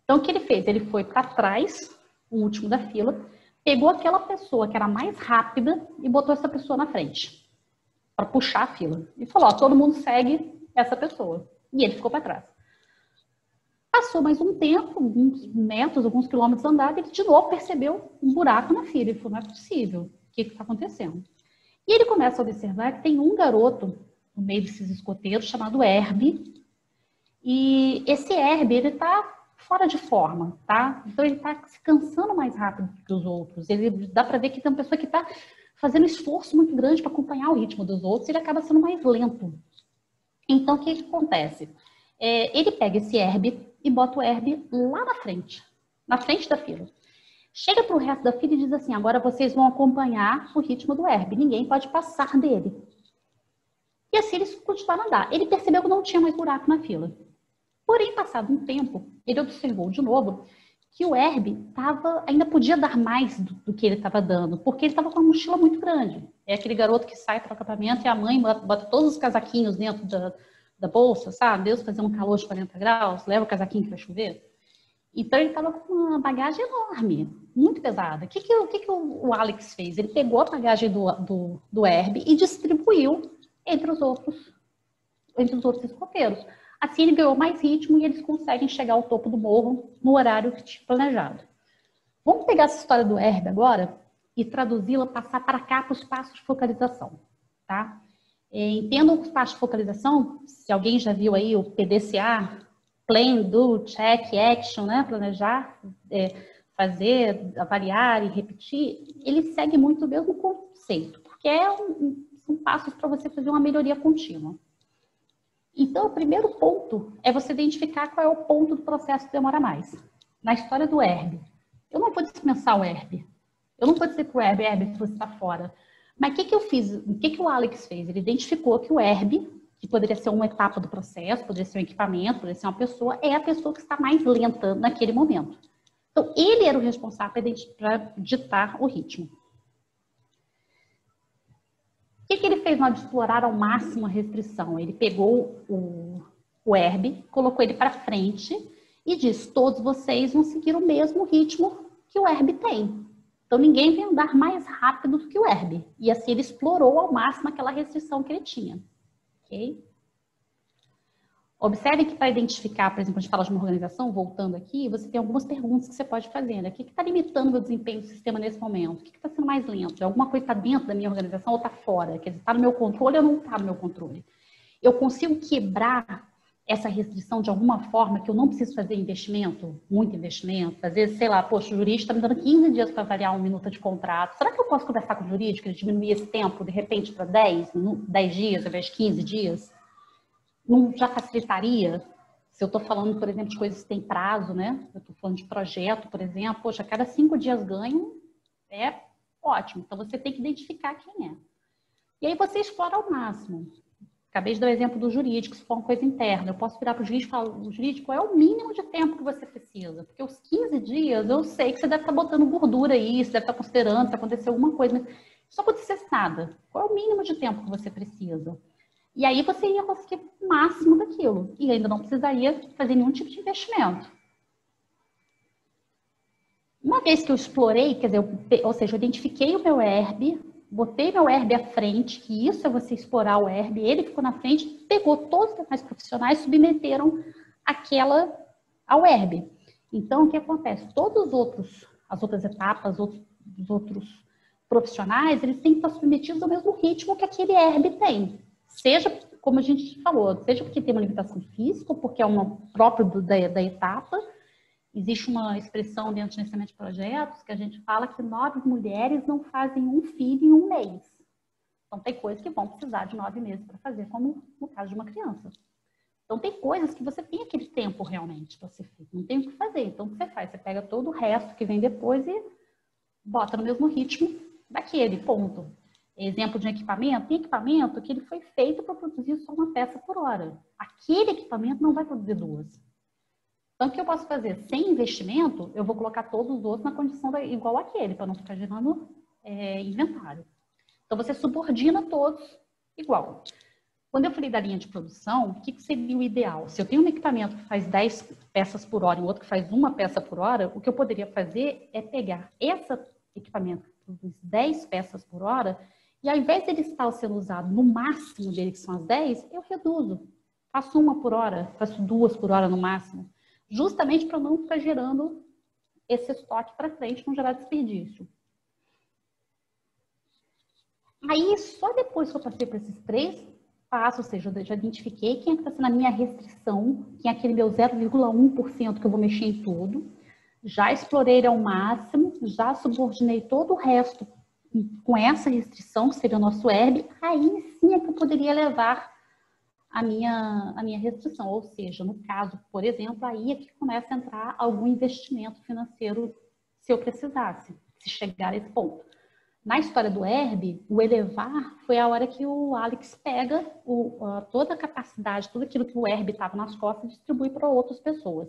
Então, o que ele fez? Ele foi para trás, o último da fila, pegou aquela pessoa que era mais rápida e botou essa pessoa na frente, para puxar a fila. E falou, todo mundo segue essa pessoa. E ele ficou para trás. Passou mais um tempo, alguns metros, alguns quilômetros andados, ele de novo percebeu um buraco na fila. Ele falou, não é possível. O que está acontecendo? E ele começa a observar que tem um garoto no meio desses escoteiros chamado Herbie. E esse Herbie, ele está fora de forma, tá? Então ele está se cansando mais rápido que os outros. Dá para ver que tem uma pessoa que está fazendo um esforço muito grande para acompanhar o ritmo dos outros e ele acaba sendo mais lento. Então, o que acontece? Ele pega esse Herbie e bota o Herbie lá na frente da fila. Chega para o resto da fila e diz assim, agora vocês vão acompanhar o ritmo do Herbie, ninguém pode passar dele. E assim eles continuaram a andar. Ele percebeu que não tinha mais buraco na fila. Porém, passado um tempo, ele observou de novo que o Herbie ainda podia dar mais do que ele estava dando, porque ele estava com uma mochila muito grande. É aquele garoto que sai para o acampamento e a mãe bota todos os casaquinhos dentro da bolsa, sabe? Deus fazendo um calor de 40 graus, leva o casaquinho que vai chover. Então, ele estava com uma bagagem enorme, muito pesada. O que o Alex fez? Ele pegou a bagagem do Herbie e distribuiu entre os outros escoteiros. Assim, ele ganhou mais ritmo e eles conseguem chegar ao topo do morro no horário que tinha planejado. Vamos pegar essa história do herb agora e traduzi-la, passar para cá para os passos de focalização, tá? Entendam os passos de focalização, se alguém já viu aí o PDCA, Plan, Do, Check, Action, né? Planejar, fazer, avaliar e repetir, ele segue muito o mesmo conceito, porque são passos para você fazer uma melhoria contínua. Então, o primeiro ponto é você identificar qual é o ponto do processo que demora mais. Na história do herb, eu não vou dispensar o herb. Eu não vou dizer para o herb, se você está fora. Mas o que eu fiz? O que o Alex fez? Ele identificou que o herb, que poderia ser uma etapa do processo, poderia ser um equipamento, poderia ser uma pessoa, é a pessoa que está mais lenta naquele momento. Então, ele era o responsável para ditar o ritmo. O que ele fez na hora de explorar ao máximo a restrição? Ele pegou o herb, colocou ele para frente e disse, todos vocês vão seguir o mesmo ritmo que o herb tem. Então, ninguém vai andar mais rápido do que o herb. E assim, ele explorou ao máximo aquela restrição que ele tinha. Ok? Observe que para identificar, por exemplo, a gente fala de uma organização, voltando aqui, você tem algumas perguntas que você pode fazer, né? O que está limitando o meu desempenho do sistema nesse momento? O que está sendo mais lento? Alguma coisa está dentro da minha organização ou está fora? Quer dizer, está no meu controle ou não está no meu controle? Eu consigo quebrar essa restrição de alguma forma que eu não preciso fazer investimento, muito investimento? Às vezes, sei lá, poxa, o jurídico está me dando 15 dias para avaliar 1 minuto de contrato. Será que eu posso conversar com o jurídico e diminuir esse tempo, de repente, para 10 dias, ao invés de 15 dias? Não já facilitaria? Se eu estou falando, por exemplo, de coisas que têm prazo, né? Eu estou falando de projeto, por exemplo, poxa, a cada 5 dias ganho, é ótimo. Então, você tem que identificar quem é. E aí você explora ao máximo. Acabei de dar o exemplo do jurídico, se for uma coisa interna. Eu posso virar para o jurídico e falar, jurídico, qual é o mínimo de tempo que você precisa? Porque os 15 dias, eu sei que você deve estar botando gordura aí, você deve estar considerando se acontecer alguma coisa. Mas se não acontecesse nada, qual é o mínimo de tempo que você precisa? E aí você ia conseguir o máximo daquilo. E ainda não precisaria fazer nenhum tipo de investimento. Uma vez que eu explorei, quer dizer, ou seja, eu identifiquei o meu herb, botei meu herb à frente, que isso é você explorar o herb, ele ficou na frente, pegou todos os demais profissionais, submeteram ao herb. Então, o que acontece? As outras etapas, os outros profissionais, eles têm que estar submetidos ao mesmo ritmo que aquele herb tem. Seja, como a gente falou, seja porque tem uma limitação física, ou porque é uma própria da etapa. Existe uma expressão dentro do gerenciamento de projetos que a gente fala que 9 mulheres não fazem um filho em 1 mês. Então, tem coisas que vão precisar de 9 meses para fazer, como no caso de uma criança. Então, tem coisas que você tem aquele tempo realmente para ser feito. Não tem o que fazer. Então, o que você faz? Você pega todo o resto que vem depois e bota no mesmo ritmo daquele, ponto. Exemplo de equipamento, tem equipamento que ele foi feito para produzir só uma peça por hora. Aquele equipamento não vai produzir 2. Então, o que eu posso fazer? Sem investimento, eu vou colocar todos os outros na condição igual àquele, para não ficar gerando inventário. Então, você subordina todos igual. Quando eu falei da linha de produção, o que seria o ideal? Se eu tenho um equipamento que faz 10 peças por hora e outro que faz 1 peça por hora, o que eu poderia fazer é pegar esse equipamento que produz 10 peças por hora e ao invés dele estar sendo usado no máximo dele, que são as 10, eu reduzo. Faço 1 por hora, faço 2 por hora no máximo. Justamente para não ficar gerando esse estoque para frente, não gerar desperdício. Aí, só depois que eu passei por esses 3 passos, ou seja, eu já identifiquei quem é que está sendo a minha restrição, quem é aquele meu 0,1% que eu vou mexer em tudo, já explorei ele ao máximo, já subordinei todo o resto com essa restrição, que seria o nosso herb, aí sim é que eu poderia levar a minha restrição. Ou seja, no caso, por exemplo, aí é que começa a entrar algum investimento financeiro se eu precisasse, se chegar a esse ponto. Na história do herb, o elevar foi a hora que o Alex pega toda a capacidade, tudo aquilo que o herb estava nas costas e distribui para outras pessoas.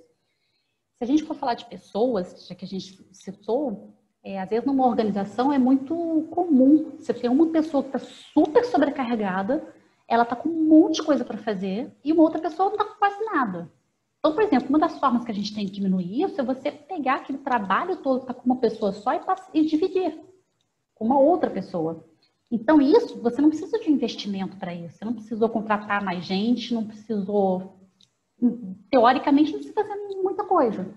Se a gente for falar de pessoas, já que a gente citou, às vezes numa organização é muito comum você ter uma pessoa que está super sobrecarregada, ela está com um monte de coisa para fazer e uma outra pessoa não está com quase nada. Então, por exemplo, uma das formas que a gente tem que diminuir isso é você pegar aquele trabalho todo que está com uma pessoa só e dividir com uma outra pessoa. Então, isso, você não precisa de investimento para isso. Você não precisou contratar mais gente, não precisou... Teoricamente, não precisa fazer muita coisa.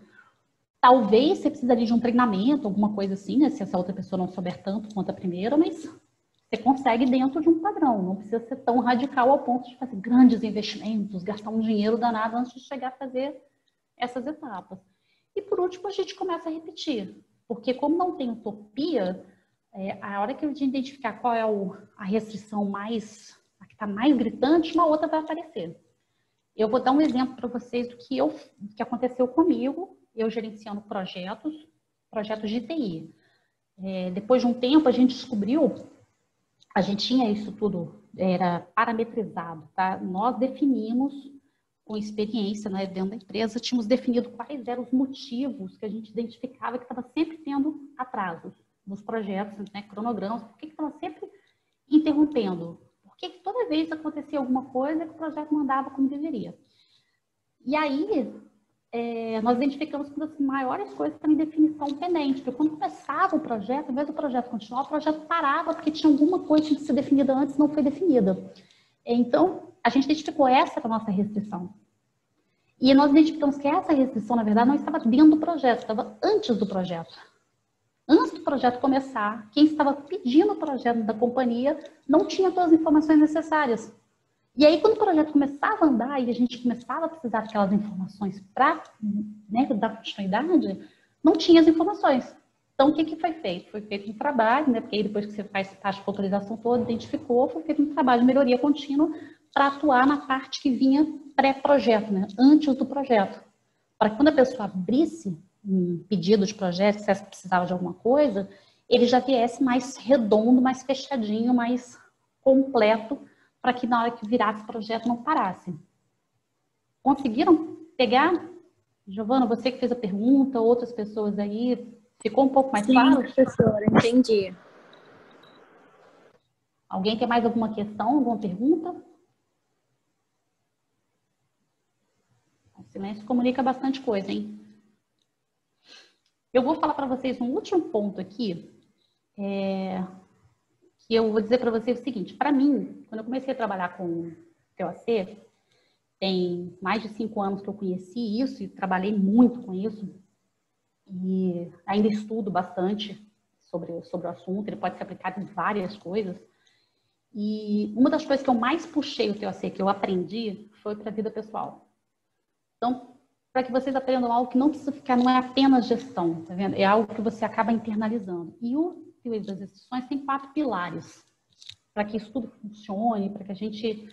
Talvez você precisaria de um treinamento, alguma coisa assim, né? Se essa outra pessoa não souber tanto quanto a primeira, mas você consegue dentro de um padrão. Não precisa ser tão radical ao ponto de fazer grandes investimentos, gastar um dinheiro danado antes de chegar a fazer essas etapas. E por último, a gente começa a repetir. Porque como não tem utopia, a hora que a gente identificar qual é a restrição a que está mais gritante, uma outra vai aparecer. Eu vou dar um exemplo para vocês do que aconteceu comigo, eu gerenciando projetos de TI. Depois de um tempo, a gente descobriu, a gente tinha isso tudo, era parametrizado, tá? Nós definimos, com experiência, né, dentro da empresa, tínhamos definido quais eram os motivos que a gente identificava que estava sempre tendo atrasos nos projetos, né, cronogramas, por que estava sempre interrompendo? Por que toda vez acontecia alguma coisa que o projeto não andava como deveria? E aí, nós identificamos que uma das maiores coisas era em definição pendente, porque quando começava o projeto, ao invés do projeto continuar, o projeto parava porque tinha alguma coisa que tinha que ser definida antes e não foi definida. Então, a gente identificou essa era a nossa restrição. E nós identificamos que essa restrição, na verdade, não estava dentro do projeto, estava antes do projeto. Antes do projeto começar, quem estava pedindo o projeto da companhia não tinha todas as informações necessárias. E aí, quando o projeto começava a andar e a gente começava a precisar daquelas informações para, né, dar continuidade, não tinha as informações. Então, o que foi feito? Foi feito um trabalho, né, porque aí depois que você faz a taxa de autorização toda, identificou, foi feito um trabalho de melhoria contínua para atuar na parte que vinha pré-projeto, né, antes do projeto. Para que quando a pessoa abrisse um pedido de projeto, se ela precisava de alguma coisa, ele já viesse mais redondo, mais fechadinho, mais completo, para que na hora que virasse o projeto não parasse. Conseguiram pegar? Giovana, você que fez a pergunta, outras pessoas aí, ficou um pouco mais claro?
Sim, professora, entendi.
Alguém tem mais alguma questão, alguma pergunta? O silêncio comunica bastante coisa, hein? Eu vou falar para vocês um último ponto aqui, que eu vou dizer para vocês o seguinte, para mim, quando eu comecei a trabalhar com TOC, tem mais de 5 anos que eu conheci isso e trabalhei muito com isso, e ainda estudo bastante sobre o assunto, ele pode ser aplicado em várias coisas, e uma das coisas que eu mais puxei o TOC, que eu aprendi, foi para a vida pessoal. Então, para que vocês aprendam algo que não precisa ficar, não é apenas gestão, tá vendo? É algo que você acaba internalizando. E o Teoria das Restrições tem 4 pilares para que isso tudo funcione, para que a gente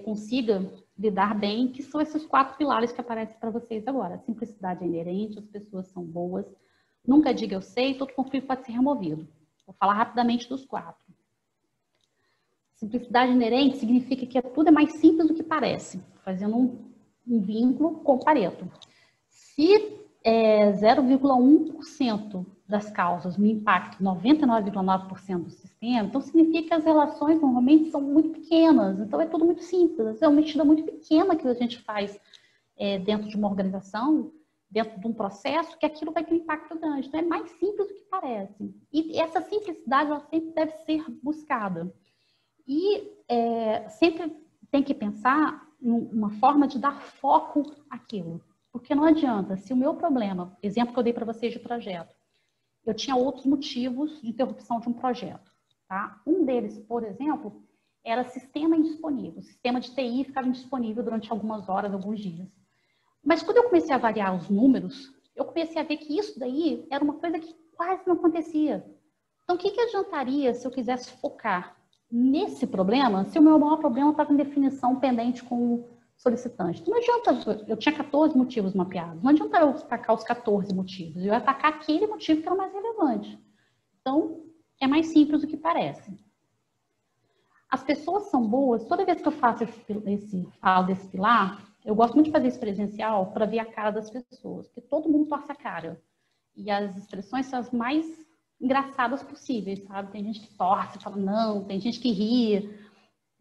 consiga lidar bem, que são esses 4 pilares que aparecem para vocês agora. A simplicidade é inerente, as pessoas são boas, nunca diga eu sei, todo conflito pode ser removido. Vou falar rapidamente dos 4. Simplicidade inerente significa que tudo é mais simples do que parece, fazendo um vínculo com Pareto. Se 0,1% das causas me impactam 99,9% do sistema, então significa que as relações normalmente são muito pequenas, então é tudo muito simples, é uma medida muito pequena que a gente faz dentro de uma organização, dentro de um processo, que aquilo vai ter um impacto grande, então é mais simples do que parece. E essa simplicidade, ela sempre deve ser buscada. E sempre tem que pensar uma forma de dar foco àquilo. Porque não adianta, se o meu problema, exemplo que eu dei para vocês de projeto, eu tinha outros motivos de interrupção de um projeto. Tá? Um deles, por exemplo, era sistema indisponível. O sistema de TI ficava indisponível durante algumas horas, alguns dias. Mas quando eu comecei a avaliar os números, eu comecei a ver que isso daí era uma coisa que quase não acontecia. Então, o que adiantaria se eu quisesse focar nesse problema, se o meu maior problema estava em definição pendente com o solicitante? Então, não adianta, eu tinha 14 motivos mapeados, não adianta eu atacar os 14 motivos, eu ia atacar aquele motivo que era o mais relevante. Então, é mais simples do que parece. As pessoas são boas, toda vez que eu faço falo desse pilar, eu gosto muito de fazer isso presencial para ver a cara das pessoas, porque todo mundo torce a cara. E as expressões são as mais engraçadas possíveis, sabe? Tem gente que torce, fala não, tem gente que ri,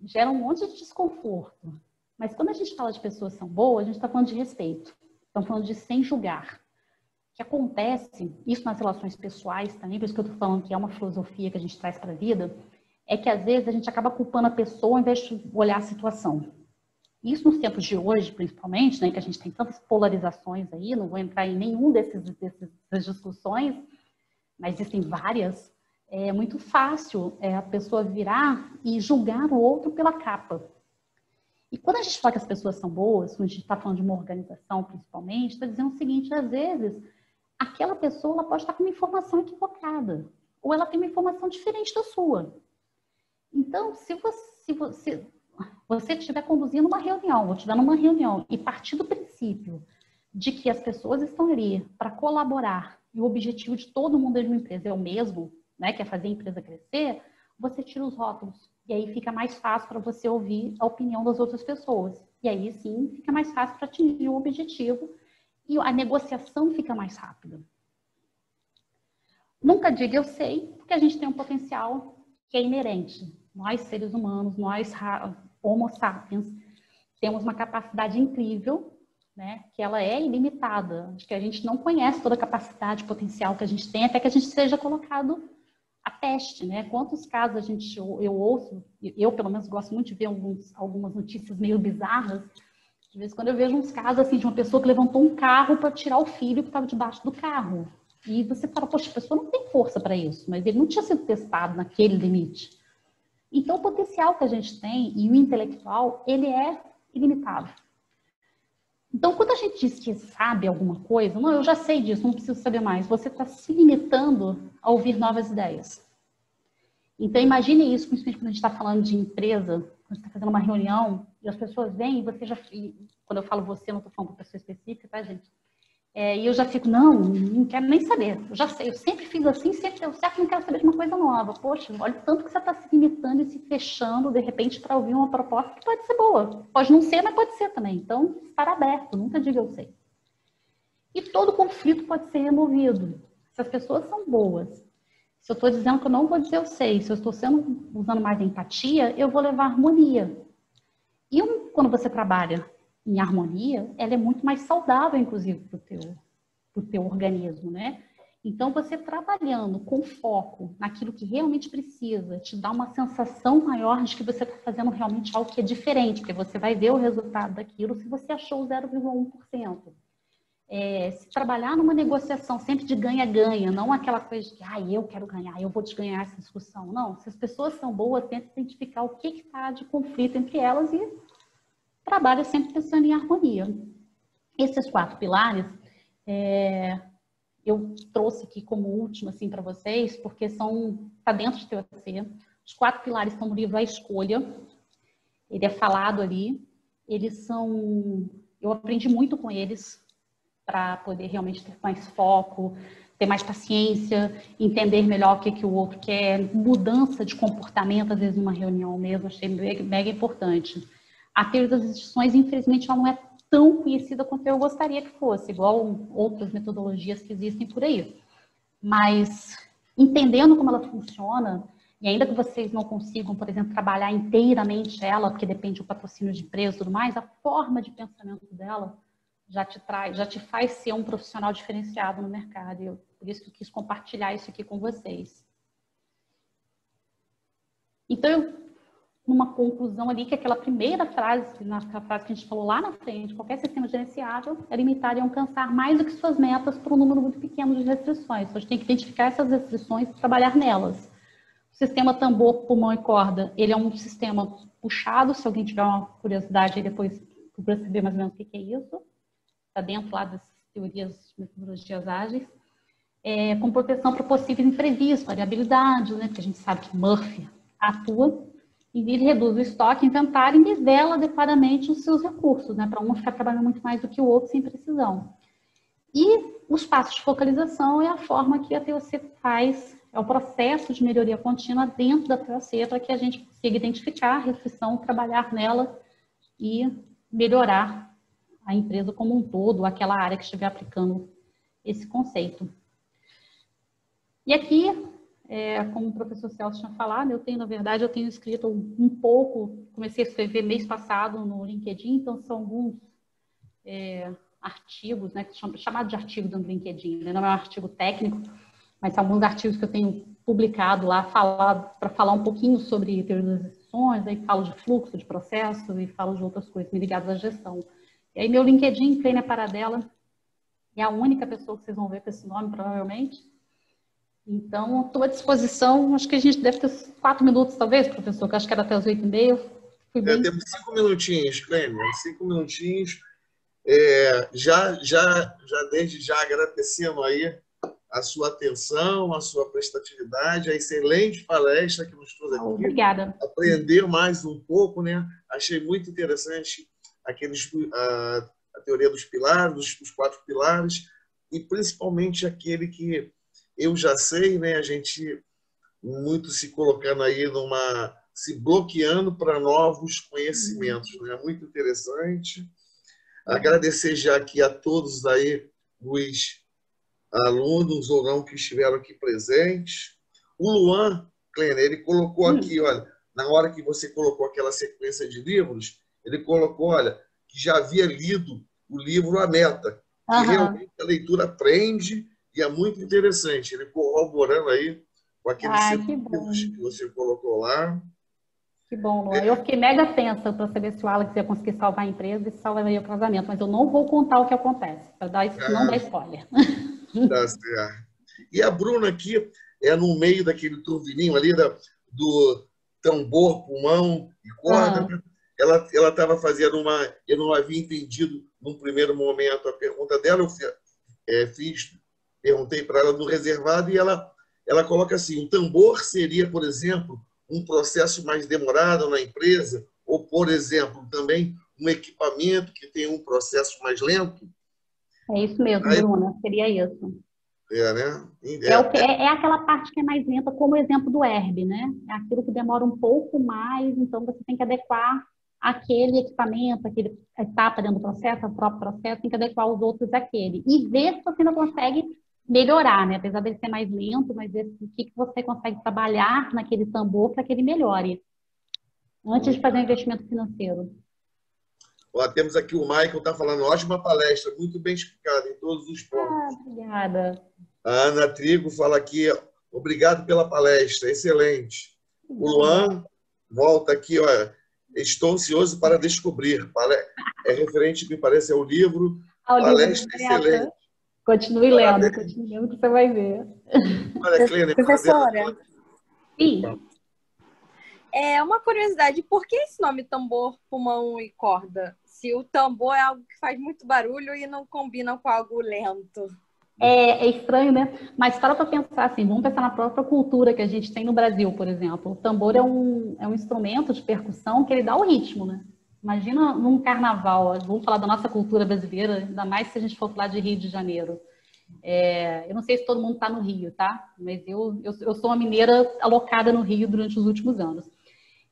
gera um monte de desconforto. Mas quando a gente fala de pessoas que são boas, a gente está falando de respeito, estamos falando de sem julgar. O que acontece, isso nas relações pessoais também, por isso que eu estou falando que é uma filosofia que a gente traz para a vida, é que às vezes a gente acaba culpando a pessoa ao invés de olhar a situação. Isso nos tempos de hoje, principalmente, né, que a gente tem tantas polarizações aí, não vou entrar em nenhum dessas discussões, mas existem várias. É muito fácil a pessoa virar e julgar o outro pela capa. E quando a gente fala que as pessoas são boas, quando a gente está falando de uma organização, principalmente, está dizendo o seguinte, às vezes, aquela pessoa ela pode estar com uma informação equivocada, ou ela tem uma informação diferente da sua. Então, se você estiver conduzindo uma reunião, ou estiver numa reunião, e partir do princípio de que as pessoas estão ali para colaborar, e o objetivo de todo mundo de uma empresa é o mesmo, né, que é fazer a empresa crescer, você tira os rótulos. E aí fica mais fácil para você ouvir a opinião das outras pessoas. E aí, sim, fica mais fácil para atingir o objetivo e a negociação fica mais rápida. Nunca diga eu sei, porque a gente tem um potencial que é inerente. Nós, seres humanos, nós, Homo sapiens, temos uma capacidade incrível, né, que ela é ilimitada. Acho que a gente não conhece toda a capacidade potencial que a gente tem, até que a gente seja colocado a teste, né? Quantos casos eu ouço, eu pelo menos gosto muito de ver algumas notícias meio bizarras, de vez em quando eu vejo uns casos assim de uma pessoa que levantou um carro para tirar o filho que estava debaixo do carro. E você fala, poxa, a pessoa não tem força para isso, mas ele não tinha sido testado naquele limite. Então o potencial que a gente tem e o intelectual, ele é ilimitado. Então, quando a gente diz que sabe alguma coisa, não, eu já sei disso, não preciso saber mais. Você está se limitando a ouvir novas ideias. Então, imagine isso, principalmente quando a gente está falando de empresa, quando você está fazendo uma reunião, e as pessoas vêm, e você já... Quando eu falo você, não estou falando para pessoa específica, tá, gente? E eu já fico, não quero nem saber. Eu já sei, eu sempre fiz assim, sempre deu certo, não quero saber de uma coisa nova. Poxa, olha o tanto que você está se limitando e se fechando, de repente, para ouvir uma proposta que pode ser boa. Pode não ser, mas pode ser também. Então, estar aberto, nunca diga eu sei. E todo conflito pode ser removido. Se as pessoas são boas, se eu estou dizendo que eu não vou dizer eu sei, se eu estou usando mais empatia, eu vou levar harmonia. E quando você trabalha em harmonia, ela é muito mais saudável, inclusive, para o teu organismo, né? Então, você trabalhando com foco naquilo que realmente precisa, te dá uma sensação maior de que você está fazendo realmente algo que é diferente, porque você vai ver o resultado daquilo se você achou 0,1%. Se trabalhar numa negociação sempre de ganha-ganha, não aquela coisa de que eu quero ganhar, eu vou te ganhar essa discussão. Não, se as pessoas são boas, tenta identificar o que está de conflito entre elas e trabalha sempre pensando em harmonia. Esses 4 pilares, eu trouxe aqui como último assim, para vocês, porque está dentro de TOC. Os 4 pilares estão no livro A Escolha. Ele é falado ali. Eu aprendi muito com eles para poder realmente ter mais foco, ter mais paciência, entender melhor o que o outro quer, mudança de comportamento, às vezes, numa reunião mesmo, achei mega importante. A teoria das instituições, infelizmente, ela não é tão conhecida quanto eu gostaria que fosse, igual outras metodologias que existem por aí. Mas, entendendo como ela funciona, e ainda que vocês não consigam, por exemplo, trabalhar inteiramente ela, porque depende do patrocínio de empresa e tudo mais, a forma de pensamento dela já te faz ser um profissional diferenciado no mercado. Por isso que eu quis compartilhar isso aqui com vocês. Então, numa conclusão ali, que aquela primeira frase, naquela frase que a gente falou lá na frente, qualquer sistema gerenciável é limitar e alcançar mais do que suas metas por um número muito pequeno de restrições. Então, a gente tem que identificar essas restrições e trabalhar nelas. O sistema tambor, pulmão e corda, ele é um sistema puxado, se alguém tiver uma curiosidade, aí depois procura saber mais ou menos o que é isso. Está dentro lá das teorias, metodologias ágeis. Com proteção para possíveis imprevistos, variabilidades, né? Porque a gente sabe que Murphy atua. E ele reduz o estoque, inventário e nivela adequadamente os seus recursos, né? Para um ficar trabalhando muito mais do que o outro sem precisão. E os passos de focalização é a forma que a TOC faz, é o processo de melhoria contínua dentro da TOC para que a gente consiga identificar a restrição, trabalhar nela e melhorar a empresa como um todo, aquela área que estiver aplicando esse conceito. E aqui, como o professor Celso tinha falado, na verdade, eu tenho escrito um pouco, comecei a escrever mês passado no LinkedIn, então são alguns artigos, né, chamado de artigo do LinkedIn, né, não é um artigo técnico, mas são alguns artigos que eu tenho publicado lá, para falar um pouquinho sobre teoria das apresentações, aí falo de fluxo, de processo e falo de outras coisas ligadas à gestão. E aí meu LinkedIn, Clênia Paradella, é a única pessoa que vocês vão ver com esse nome, provavelmente. Então, estou à disposição. Acho que a gente deve ter 4 minutos, talvez, professor, que eu acho que era até as 8h30. Fui bem...
Temos 5 minutinhos, Clênia, 5 minutinhos. Já desde já agradecendo aí a sua atenção, a sua prestatividade, a excelente palestra que nos trouxe aqui.
Obrigada.
Aprender mais um pouco, né? Achei muito interessante a teoria dos pilares, os 4 pilares, e principalmente aquele que eu já sei, né? A gente muito se colocando aí se bloqueando para novos conhecimentos, né? Muito interessante. Agradecer já aqui a todos aí os alunos ou não que estiveram aqui presentes. O Luan, Clênia, ele colocou aqui, olha, na hora que você colocou aquela sequência de livros, ele colocou, olha, que já havia lido o livro A Meta, que realmente a leitura prende e é muito interessante. Ele corroborando aí com aqueles 5 livros que você colocou lá.
Que bom, Luan. Eu fiquei mega tensa para saber se o Alex ia conseguir salvar a empresa e salvar o casamento, mas eu não vou contar o que acontece, para não dar spoiler.
Tá certo. E a Bruna aqui é no meio daquele turbininho ali do tambor, pulmão e corda. Né? Ela estava fazendo eu não havia entendido num primeiro momento a pergunta dela, eu perguntei para ela no reservado e ela coloca assim, o tambor seria, por exemplo, um processo mais demorado na empresa ou, por exemplo, também um equipamento que tem um processo mais lento?
É isso mesmo, Bruna, seria isso.
Né?
É aquela parte que é mais lenta, como o exemplo do herb, né? É aquilo que demora um pouco mais, então você tem que adequar aquele equipamento, aquele etapa dentro do processo, o próprio processo, tem que adequar os outros àquele. E ver se você não consegue melhorar, né? Apesar dele ser mais lento, mas ver o que você consegue trabalhar naquele tambor para que ele melhore. Antes de fazer um investimento financeiro.
Temos aqui o Michael, está falando, ótima palestra, muito bem explicada em todos os pontos.
Obrigada.
A Ana Trigo fala aqui, obrigado pela palestra, excelente. O Luan volta aqui, olha, estou ansioso para descobrir. É referente, me parece, ao livro. Palestra excelente.
Continue lendo que você vai ver.
Olha, Clênia,
professora.
Sim.
É uma curiosidade, por que esse nome tambor, pulmão e corda? Se o tambor é algo que faz muito barulho e não combina com algo lento.
É estranho, né? Mas para pensar assim, vamos pensar na própria cultura que a gente tem no Brasil, por exemplo. O tambor é um instrumento de percussão que ele dá o ritmo, né? Imagina num carnaval, vamos falar da nossa cultura brasileira, ainda mais se a gente for falar de Rio de Janeiro. Eu não sei se todo mundo está no Rio, tá? Mas eu sou uma mineira alocada no Rio durante os últimos anos.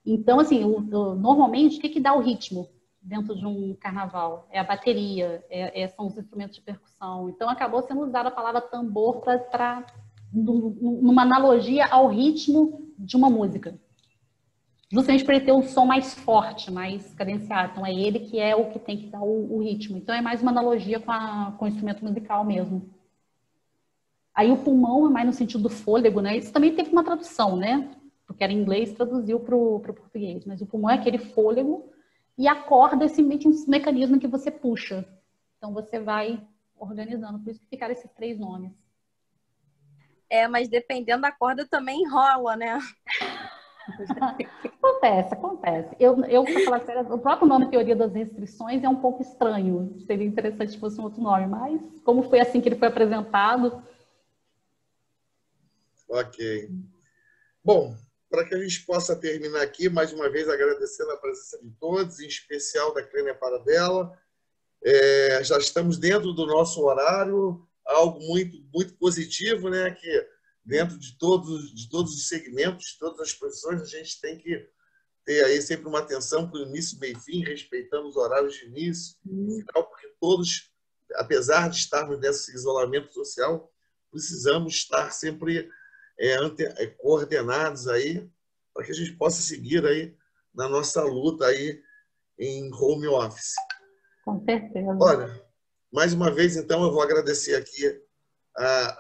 Então, assim, normalmente, o que dá o ritmo dentro de um carnaval? É a bateria, são os instrumentos de percussão. Então, acabou sendo usada a palavra tambor numa analogia ao ritmo de uma música. Justamente para ele ter um som mais forte, mais cadenciado. Então, é ele que é o que tem que dar o ritmo. Então, é mais uma analogia com o instrumento musical mesmo. Aí, o pulmão é mais no sentido do fôlego, né? Isso também teve uma tradução, né? Porque era em inglês, traduziu para o português. Mas o pulmão é aquele fôlego e a corda é simplesmente um mecanismo que você puxa. Então, você vai organizando. Por isso que ficaram esses 3 nomes.
Mas dependendo da corda também enrola, né?
Acontece. Eu para falar sério, o próprio nome Teoria das Restrições é um pouco estranho. Seria interessante se fosse um outro nome, mas como foi assim que ele foi apresentado...
Ok. Bom, para que a gente possa terminar aqui, mais uma vez agradecendo a presença de todos, em especial da Clênia Paradella. Já estamos dentro do nosso horário, algo muito, muito positivo, né? Que dentro de todos os segmentos, de todas as profissões, a gente tem que ter aí sempre uma atenção para o início, meio e fim, respeitando os horários de início e final, porque todos, apesar de estarmos nesse isolamento social, precisamos estar sempre coordenados aí para que a gente possa seguir aí na nossa luta aí em home office.
Com certeza.
Olha, mais uma vez, então, eu vou agradecer aqui, a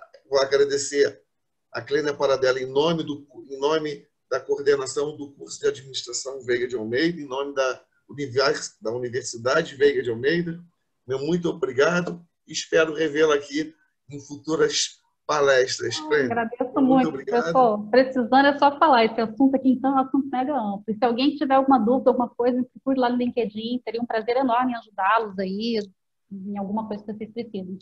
Clênia Paradella em nome da coordenação do curso de Administração Veiga de Almeida, em nome da Universidade Veiga de Almeida. Meu muito obrigado e espero revê-la aqui em futuras palestras.
Agradeço muito, professor. Precisando é só falar. Esse assunto aqui, então, é um assunto mega amplo. E se alguém tiver alguma dúvida, alguma coisa, procure lá no LinkedIn. Teria um prazer enorme em ajudá-los aí em alguma coisa que vocês precisem.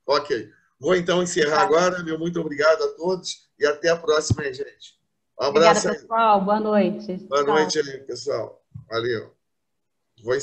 Ok. Vou, então, encerrar agora. Meu muito obrigado a todos e até a próxima, gente. Um abraço.
Obrigada, pessoal. Boa noite.
Boa noite aí, pessoal. Valeu. Vou